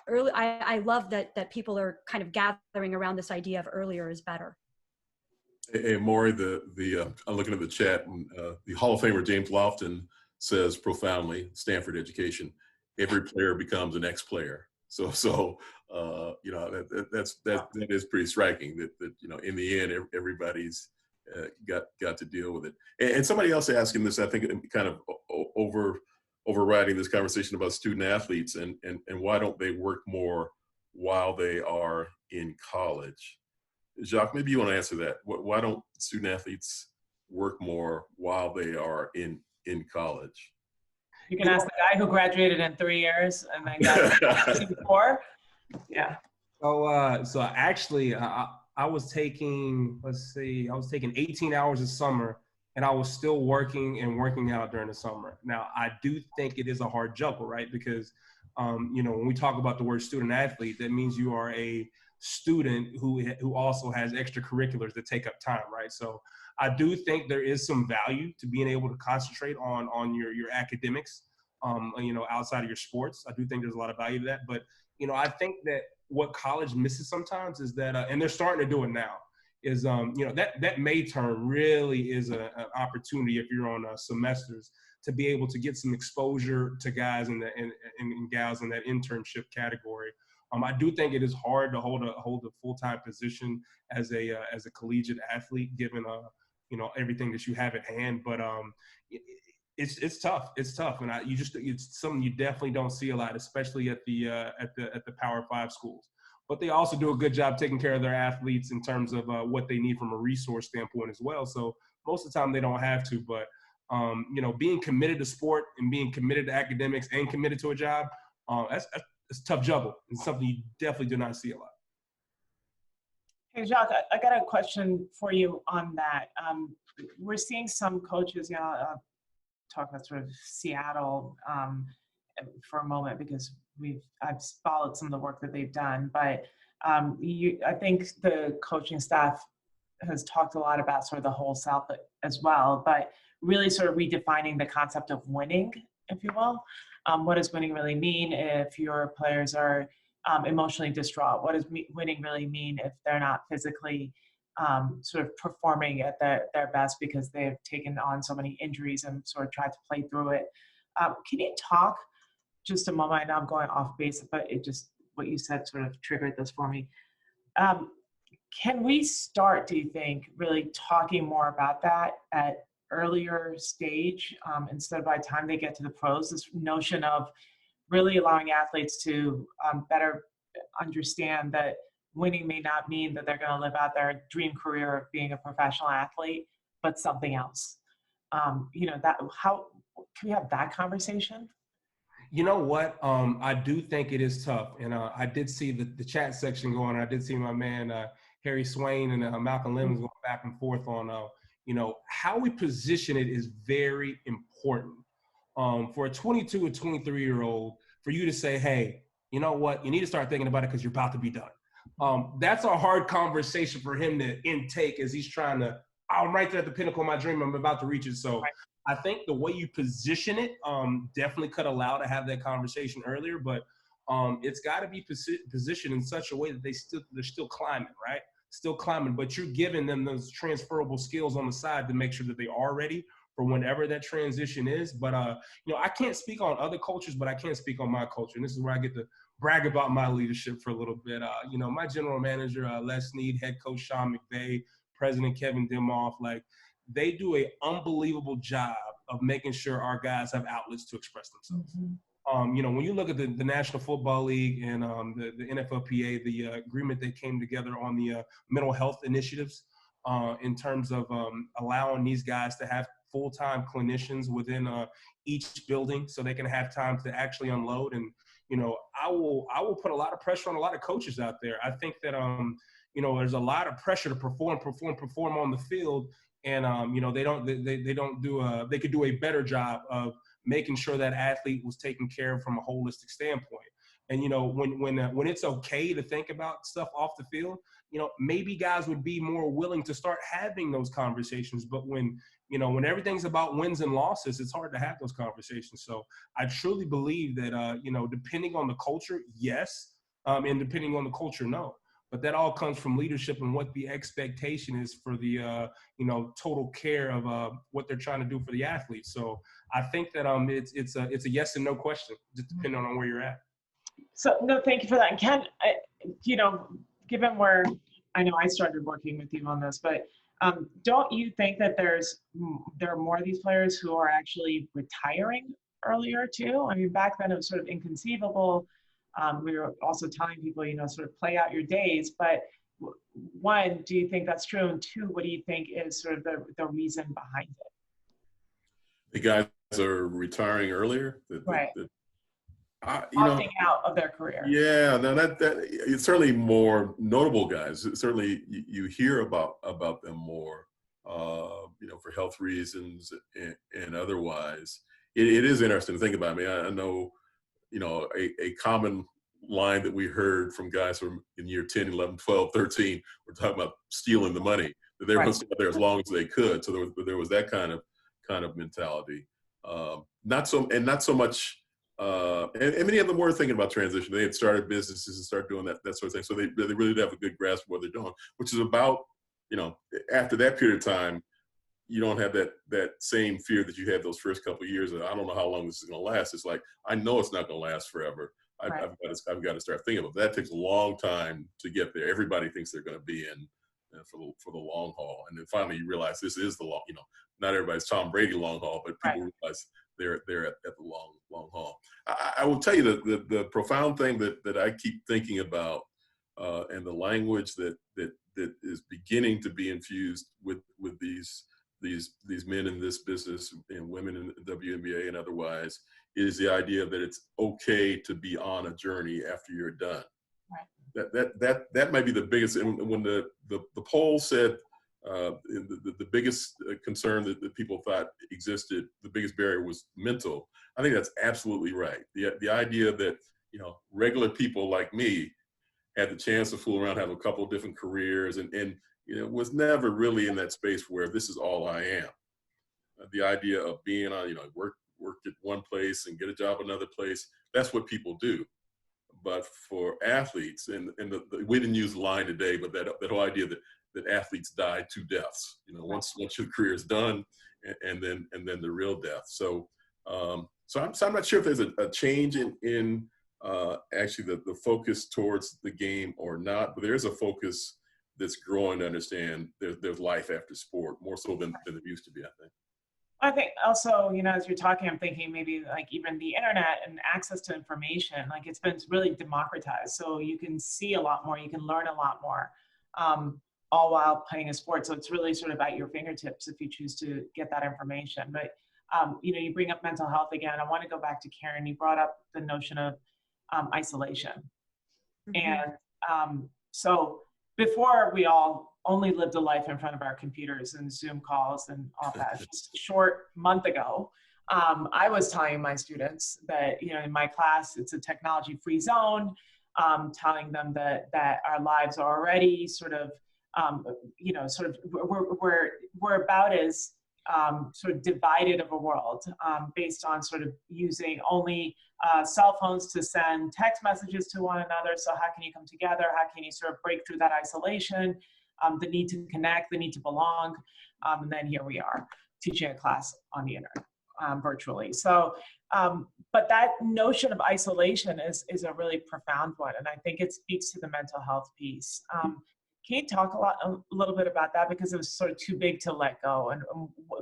early, I love that people are kind of gathering around this idea of earlier is better. Hey, Maury, I'm looking at the chat, and the Hall of Famer James Lofton says profoundly, Stanford education, every player becomes an ex-player. So that is pretty striking. That in the end, everybody's got to deal with it. And somebody else asking this, I think, kind of overriding this conversation about student athletes and why don't they work more while they are in college? Jacques, maybe you want to answer that. Why don't student athletes work more while they are in college? You can ask the guy who graduated in 3 years and then got 4. Yeah. So actually, I was taking, I was taking 18 hours a summer, and I was still working and working out during the summer. Now, I do think it is a hard juggle, right? Because, when we talk about the word student athlete, that means you are a student who also has extracurriculars that take up time, right? So I do think there is some value to being able to concentrate on your academics, outside of your sports. I do think there's a lot of value to that, but I think that what college misses sometimes is that, and they're starting to do it now, is that May term really is an opportunity if you're on semesters to be able to get some exposure to guys and gals in that internship category. I do think it is hard to hold a full-time position as a collegiate athlete, given everything that you have at hand, but it's tough. It's tough, and it's something you definitely don't see a lot, especially at the Power 5 schools. But they also do a good job taking care of their athletes in terms of what they need from a resource standpoint as well. So most of the time they don't have to, but being committed to sport and being committed to academics and committed to a job, that's a tough juggle. It's something you definitely do not see a lot. Hey, Jacques, I got a question for you on that. We're seeing some coaches, talk about sort of Seattle for a moment, because I've followed some of the work that they've done, but I think the coaching staff has talked a lot about sort of the whole South as well, but really sort of redefining the concept of winning, if you will. What does winning really mean if your players are emotionally distraught? What does winning really mean if they're not physically sort of performing at their best because they've taken on so many injuries and sort of tried to play through it? Can you talk just a moment? I know I'm going off base, but what you said sort of triggered this for me. Can we start, do you think, really talking more about that at earlier stage instead of by the time they get to the pros? This notion of really allowing athletes to better understand that winning may not mean that they're going to live out their dream career of being a professional athlete, but something else. How can we have that conversation? You know what? I do think it is tough, and I did see the chat section going. I did see my man Harry Swain and Malcolm Lemons going back and forth on how we position it is very important. For a 22 or 23-year-old, for you to say, hey, you know what? You need to start thinking about it because you're about to be done. That's a hard conversation for him to intake as he's trying to, I'm right there at the pinnacle of my dream. I'm about to reach it. So right. I think the way you position it definitely could allow to have that conversation earlier, but it's got to be positioned in such a way that they're still climbing, right? Still climbing, but you're giving them those transferable skills on the side to make sure that they are ready for whenever that transition is. But, I can't speak on other cultures, but I can speak on my culture. And this is where I get to brag about my leadership for a little bit. My general manager, Les Snead, head coach Sean McVay, president Kevin Demoff, they do an unbelievable job of making sure our guys have outlets to express themselves. Mm-hmm. When you look at the National Football League and the NFLPA, the agreement that came together on the mental health initiatives in terms of allowing these guys to have full-time clinicians within each building so they can have time to actually unload. And, I will put a lot of pressure on a lot of coaches out there. I think that, there's a lot of pressure to perform on the field. And, they could do a better job of making sure that athlete was taken care of from a holistic standpoint. And, when it's okay to think about stuff off the field, maybe guys would be more willing to start having those conversations. But when everything's about wins and losses, it's hard to have those conversations. So I truly believe that, depending on the culture, yes. And depending on the culture, no. But that all comes from leadership and what the expectation is for the, total care of what they're trying to do for the athletes. So I think that it's a yes and no question, just depending on where you're at. So no, thank you for that. And Ken, given where I know I started working with you on this, but don't you think that there are more of these players who are actually retiring earlier too? I mean, back then it was sort of inconceivable. We were also telling people, sort of play out your days. But one, do you think that's true? And two, what do you think is sort of the reason behind it? The guys are retiring earlier? Right. You know, opting out of their career? yeah, no, that it's certainly more notable guys. Certainly, you hear about them more, you know, for health reasons and otherwise. It is interesting to think about. I mean, I know, you know, a common line that we heard from guys from in year 10, 11, 12, 13, we're talking about stealing the money. That they were going to stay there as long as they could. So there was that kind of mentality. Not so much. And many of them were thinking about transition. They had started businesses and started doing that sort of thing. So they really did have a good grasp of what they're doing, which is about, you know, after that period of time, you don't have that same fear that you had those first couple of years. And I don't know how long this is going to last. It's like, I know it's not going to last forever. I've got to start thinking about it. That takes a long time to get there. Everybody thinks they're going to be in for the long haul. And then finally you realize this is the long, you know, not everybody's Tom Brady long haul, but people realize they're at the long haul. I will tell you the profound thing that I keep thinking about, and the language that is beginning to be infused with these men in this business and women in the WNBA and otherwise, is the idea that it's okay to be on a journey after you're done. Right. That might be the biggest. And when the poll said the biggest concern that people thought existed, the biggest barrier was mental, I think that's absolutely right. The idea that, you know, regular people like me had the chance to fool around, have a couple of different careers, and you know, was never really in that space where this is all I am. The idea of being on, you know, work at one place and get a job another place, that's what people do. But for athletes, and we didn't use the line today, but that whole idea that athletes die two deaths, you know, once your career is done, and then the real death. So I'm not sure if there's a change in actually the focus towards the game or not, but there is a focus that's growing to understand there's life after sport, more so than it used to be, I think. I think also, you know, as you're talking, I'm thinking maybe like even the internet and access to information, like it's been really democratized. So you can see a lot more, you can learn a lot more, all while playing a sport. So it's really sort of at your fingertips if you choose to get that information. But, you know, you bring up mental health again. I want to go back to Karen. You brought up the notion of isolation. Mm-hmm. And so before we all only lived a life in front of our computers and Zoom calls and all that, just a short month ago, I was telling my students that, you know, in my class, it's a technology-free zone, telling them that our lives are already sort of, you know, sort of, we're about as sort of divided of a world based on sort of using only cell phones to send text messages to one another. So how can you come together? How can you sort of break through that isolation, the need to connect, the need to belong? And then here we are teaching a class on the internet, virtually. So, but that notion of isolation is a really profound one. And I think it speaks to the mental health piece. Can you talk a little bit about that? Because it was sort of too big to let go, and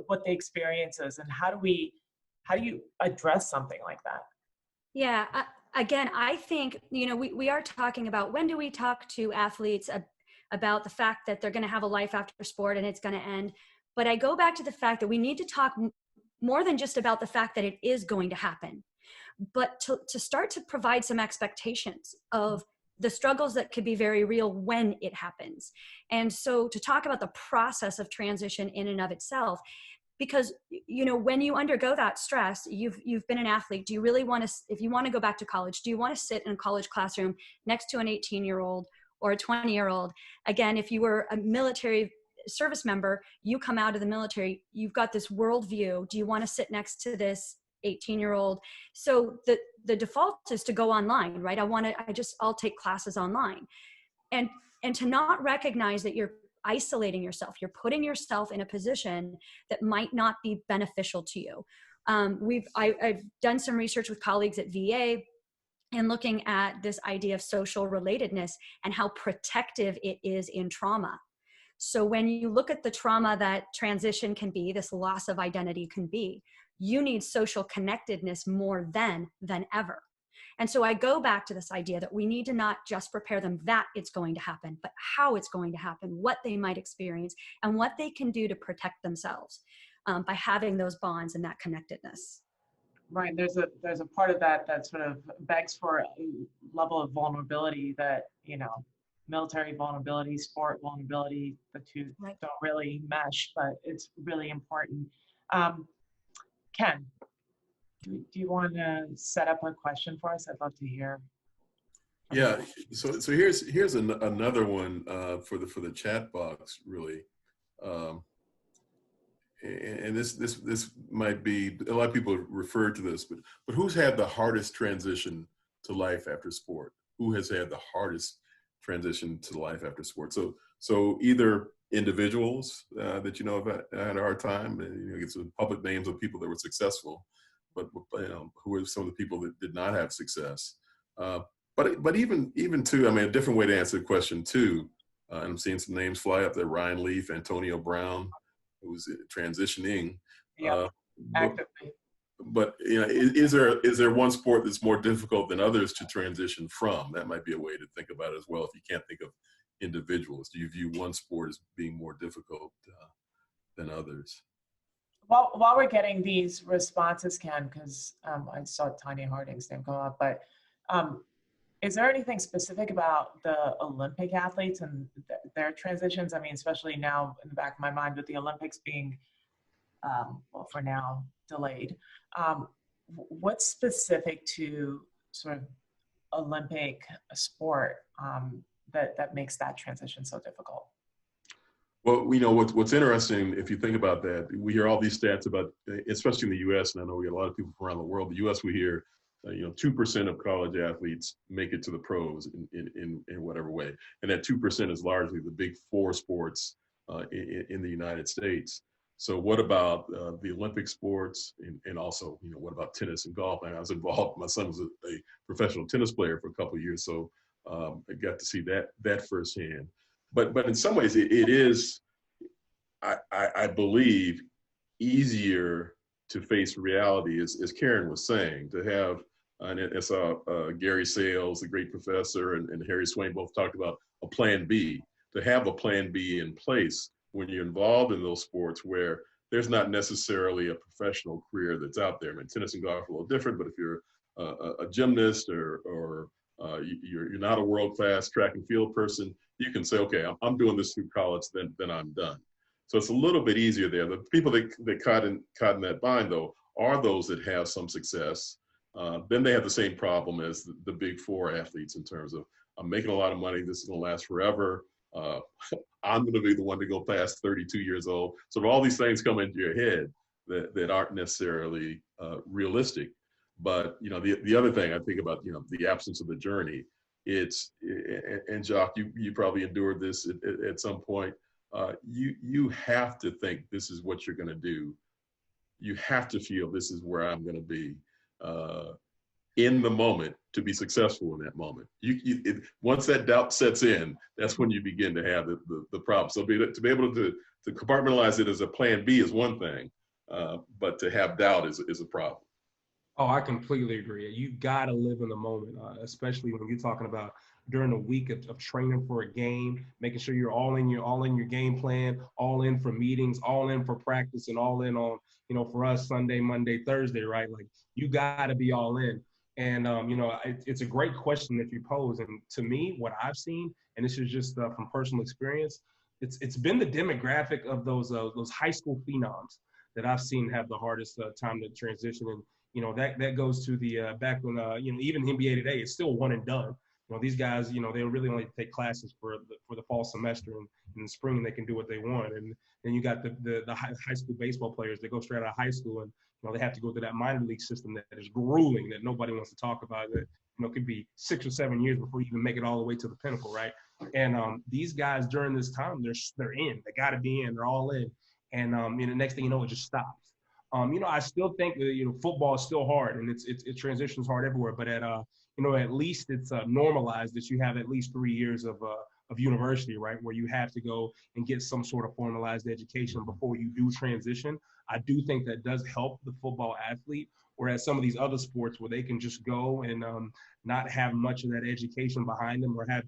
what the experience is, and how do you address something like that? Yeah, again, I think, you know, we are talking about, when do we talk to athletes about the fact that they're going to have a life after sport and it's going to end? But I go back to the fact that we need to talk more than just about the fact that it is going to happen, but to start to provide some expectations of the struggles that could be very real when it happens. And so to talk about the process of transition in and of itself, because, you know, when you undergo that stress, you've been an athlete. Do you really want to, if you want to go back to college, do you want to sit in a college classroom next to an 18-year-old or a 20-year-old? Again, if you were a military service member, you come out of the military, you've got this worldview. Do you want to sit next to this 18-year-old? So the default is to go online, right? I'll take classes online. And to not recognize that you're isolating yourself, you're putting yourself in a position that might not be beneficial to you. I've done some research with colleagues at VA and looking at this idea of social relatedness and how protective it is in trauma. So when you look at the trauma that transition can be, this loss of identity can be, you need social connectedness more than ever. And so I go back to this idea that we need to not just prepare them that it's going to happen, but how it's going to happen, what they might experience, and what they can do to protect themselves by having those bonds and that connectedness. Right. There's a part of that that sort of begs for a level of vulnerability that, military vulnerability, sport vulnerability, the two Right. don't really mesh, but it's really important. Um, Ken, do you want to set up a question for us? I'd love to hear. Yeah. So here's another one for the chat box, really. And this might be, a lot of people refer to this, but who's had the hardest transition to life after sport? Who has had the hardest transition to life after sport? So either individuals that have had a hard time, get some public names of people that were successful, but who are some of the people that did not have success? But even too, I mean, a different way to answer the question too. I'm seeing some names fly up there: Ryan Leaf, Antonio Brown, who was transitioning. Yeah, actively. But is there one sport that's more difficult than others to transition from? That might be a way to think about it as well. If you can't think of individuals, do you view one sport as being more difficult than others? While we're getting these responses, Ken, because I saw Tanya Harding's name come up, but is there anything specific about the Olympic athletes and their transitions? I mean, especially now in the back of my mind with the Olympics being, for now, delayed. What's specific to sort of Olympic sport that makes that transition so difficult? Well, what's interesting, if you think about that, we hear all these stats about, especially in the U.S., and I know we get a lot of people from around the world. The U.S., we hear 2% of college athletes make it to the pros in whatever way. And that 2% is largely the big four sports in the United States. So what about the Olympic sports and also, what about tennis and golf? And I was involved, my son was a professional tennis player for a couple of years. So I got to see that firsthand. But in some ways it is, I believe, easier to face reality, as Karen was saying, to have, and I saw Gary Sales, the great professor, and Harry Swain both talked about a plan B, to have a plan B in place when you're involved in those sports where there's not necessarily a professional career that's out there. I mean, tennis and golf are a little different, but if you're a gymnast or you're not a world-class track and field person, you can say, okay, I'm doing this through college, then I'm done. So it's a little bit easier there. The people that caught in that bind, though, are those that have some success. Then they have the same problem as the big four athletes in terms of, I'm making a lot of money, this is gonna last forever. I'm gonna be the one to go past 32 years old. So all these things come into your head that aren't necessarily realistic. But the other thing I think about, the absence of the journey, and Jacques, you probably endured this at some point. You have to think this is what you're going to do. You have to feel this is where I'm going to be in the moment to be successful in that moment. Once that doubt sets in, that's when you begin to have the problem. So to be able to compartmentalize it as a plan B is one thing, but to have doubt is a problem. Oh, I completely agree. You got to live in the moment, especially when you're talking about during a week of training for a game, making sure you're all in your game plan, all in for meetings, all in for practice, and all in on, for us, Sunday, Monday, Thursday, right? Like, you got to be all in. And, it's a great question that you pose. And to me, what I've seen, and this is just from personal experience, it's been the demographic of those high school phenoms that I've seen have the hardest time to transition. And, that goes to the back when, even the NBA today, it's still one and done. These guys, they really only take classes for the fall semester, and in the spring they can do what they want. And then you got the high school baseball players that go straight out of high school, and they have to go through that minor league system that is grueling, that nobody wants to talk about. That could be 6 or 7 years before you even make it all the way to the pinnacle, right? And these guys during this time, they're in. They got to be in. They're all in. And the next thing you know, it just stops. I still think football is still hard, and it transitions hard everywhere. But at least it's normalized that you have at least 3 years of university, right, where you have to go and get some sort of formalized education before you do transition. I do think that does help the football athlete, whereas some of these other sports where they can just go and not have much of that education behind them, or have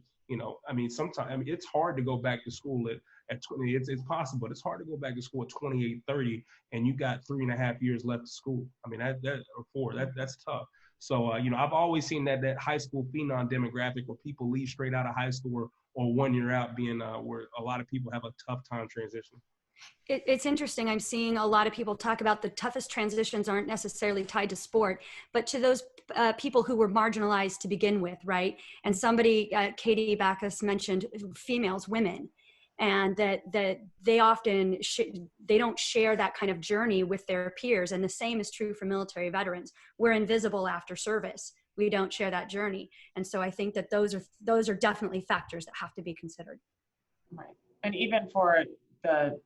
sometimes it's hard to go back to school at 20. It's possible, but it's hard to go back to school at 28, 30, and you got 3.5 years left of school. I mean, or 4, that's tough. So, I've always seen that high school phenom demographic where people leave straight out of high school or 1 year out being where a lot of people have a tough time transitioning. It's interesting. I'm seeing a lot of people talk about the toughest transitions aren't necessarily tied to sport, but to those people who were marginalized to begin with, right? And somebody, Katie Backus, mentioned females, women, and that they often they don't share that kind of journey with their peers. And the same is true for military veterans. We're invisible after service. We don't share that journey. And so I think that those are definitely factors that have to be considered. Right. And even for the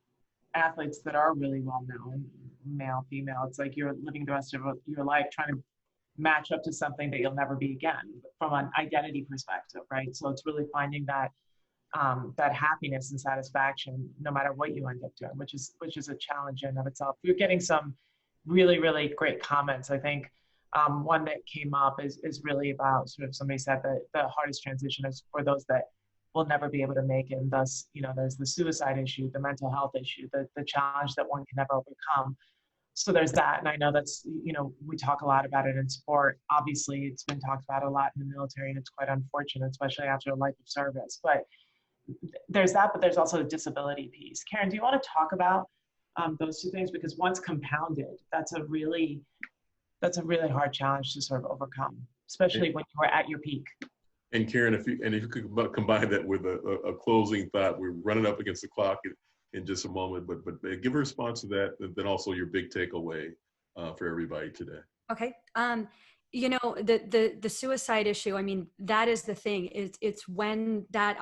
athletes that are really well known, male, female, it's like you're living the rest of your life trying to match up to something that you'll never be again from an identity perspective, right? So it's really finding that that happiness and satisfaction no matter what you end up doing, which is a challenge in and of itself. We're getting some really, really great comments. I think one that came up is really about sort of somebody said that the hardest transition is for those that will never be able to make it. And thus, there's the suicide issue, the mental health issue, the challenge that one can never overcome. So there's that. And I know that's, we talk a lot about it in sport. Obviously, it's been talked about a lot in the military, and it's quite unfortunate, especially after a life of service. But there's that, but there's also the disability piece. Karen, do you want to talk about those two things? Because once compounded, that's a really hard challenge to sort of overcome, especially when you are at your peak. And Karen, if you could combine that with a closing thought, we're running up against the clock in just a moment, but give a response to that, and then also your big takeaway for everybody today. Okay. The suicide issue, I mean, that is the thing. It's when that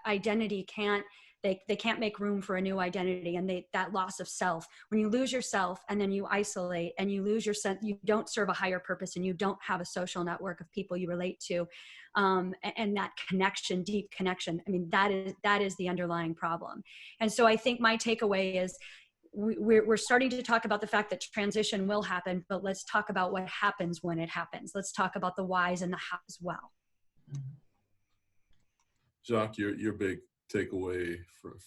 identity they can't make room for a new identity, and that loss of self. When you lose yourself and then you isolate and you lose your sense, you don't serve a higher purpose, and you don't have a social network of people you relate to, and that connection, deep connection. I mean, that is the underlying problem. And so I think my takeaway is we're starting to talk about the fact that transition will happen, but let's talk about what happens when it happens. Let's talk about the whys and the how as well. Jacques, your big takeaway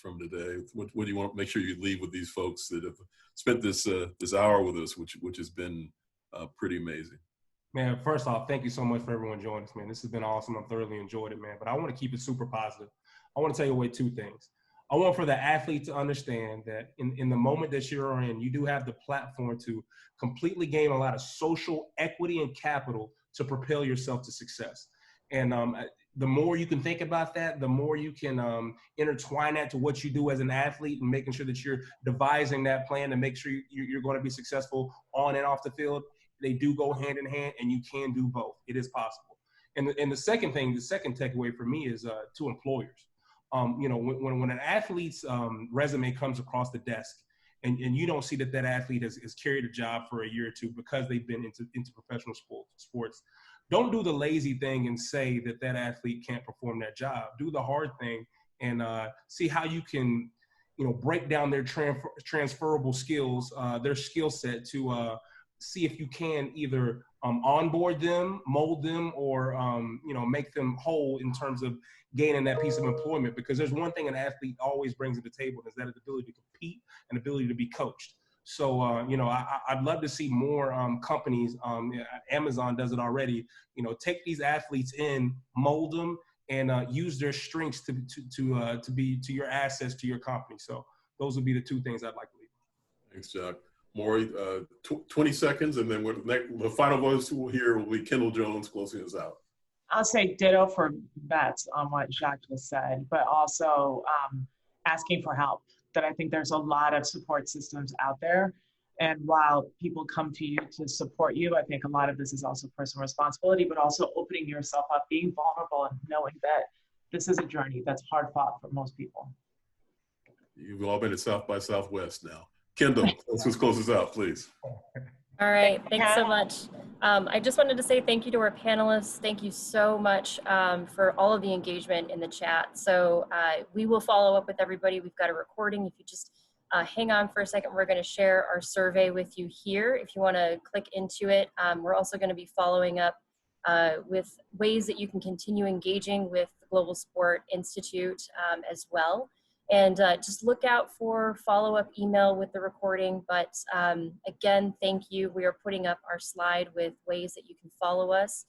from today, what do you want to make sure you leave with these folks that have spent this hour with us, which has been pretty amazing? Man, first off, thank you so much for everyone joining us, man. This has been awesome. I've thoroughly enjoyed it, man. But I want to keep it super positive. I want to take away 2 things. I want for the athlete to understand that in the moment that you're in, you do have the platform to completely gain a lot of social equity and capital to propel yourself to success. And the more you can think about that, the more you can intertwine that to what you do as an athlete, and making sure that you're devising that plan to make sure you're going to be successful on and off the field. They do go hand in hand, and you can do both. It is possible. And the second thing, the second takeaway for me is to employers. When an athlete's resume comes across the desk, and you don't see that athlete has carried a job for a year or 2 because they've been into professional sports, don't do the lazy thing and say that athlete can't perform that job. Do the hard thing and see how you can, break down their transferable skills, their skill set to see if you can either onboard them, mold them, or make them whole in terms of gaining that piece of employment. Because there's one thing an athlete always brings to the table, is that ability to compete and ability to be coached. So I'd love to see more companies. Amazon does it already. Take these athletes in, mold them, and use their strengths to be to your assets to your company. So those would be the 2 things I'd like to leave. Thanks, Jacques. Maury, 20 seconds, and then the final voice we'll hear will be Kendall Jones closing us out. I'll say ditto for Bets on what Jacques just said, but also asking for help. That I think there's a lot of support systems out there. And while people come to you to support you, I think a lot of this is also personal responsibility, but also opening yourself up, being vulnerable, and knowing that this is a journey that's hard fought for most people. You've all been at South by Southwest now. Kendall, let's close this out, please. All right, thanks so much. I just wanted to say thank you to our panelists. Thank you so much for all of the engagement in the chat. So we will follow up with everybody. We've got a recording. If you just hang on for a second, we're going to share our survey with you here. If you want to click into it, we're also going to be following up with ways that you can continue engaging with the Global Sport Institute as well. And just look out for follow-up email with the recording. But again, thank you. We are putting up our slide with ways that you can follow us.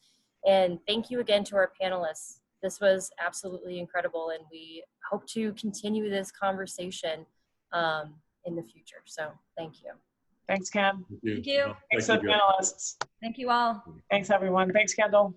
And thank you again to our panelists. This was absolutely incredible, and we hope to continue this conversation in the future. So thank you. Thanks, Ken. Thank you. Thanks to the panelists. Thank you all. Thanks, everyone. Thanks, Kendall.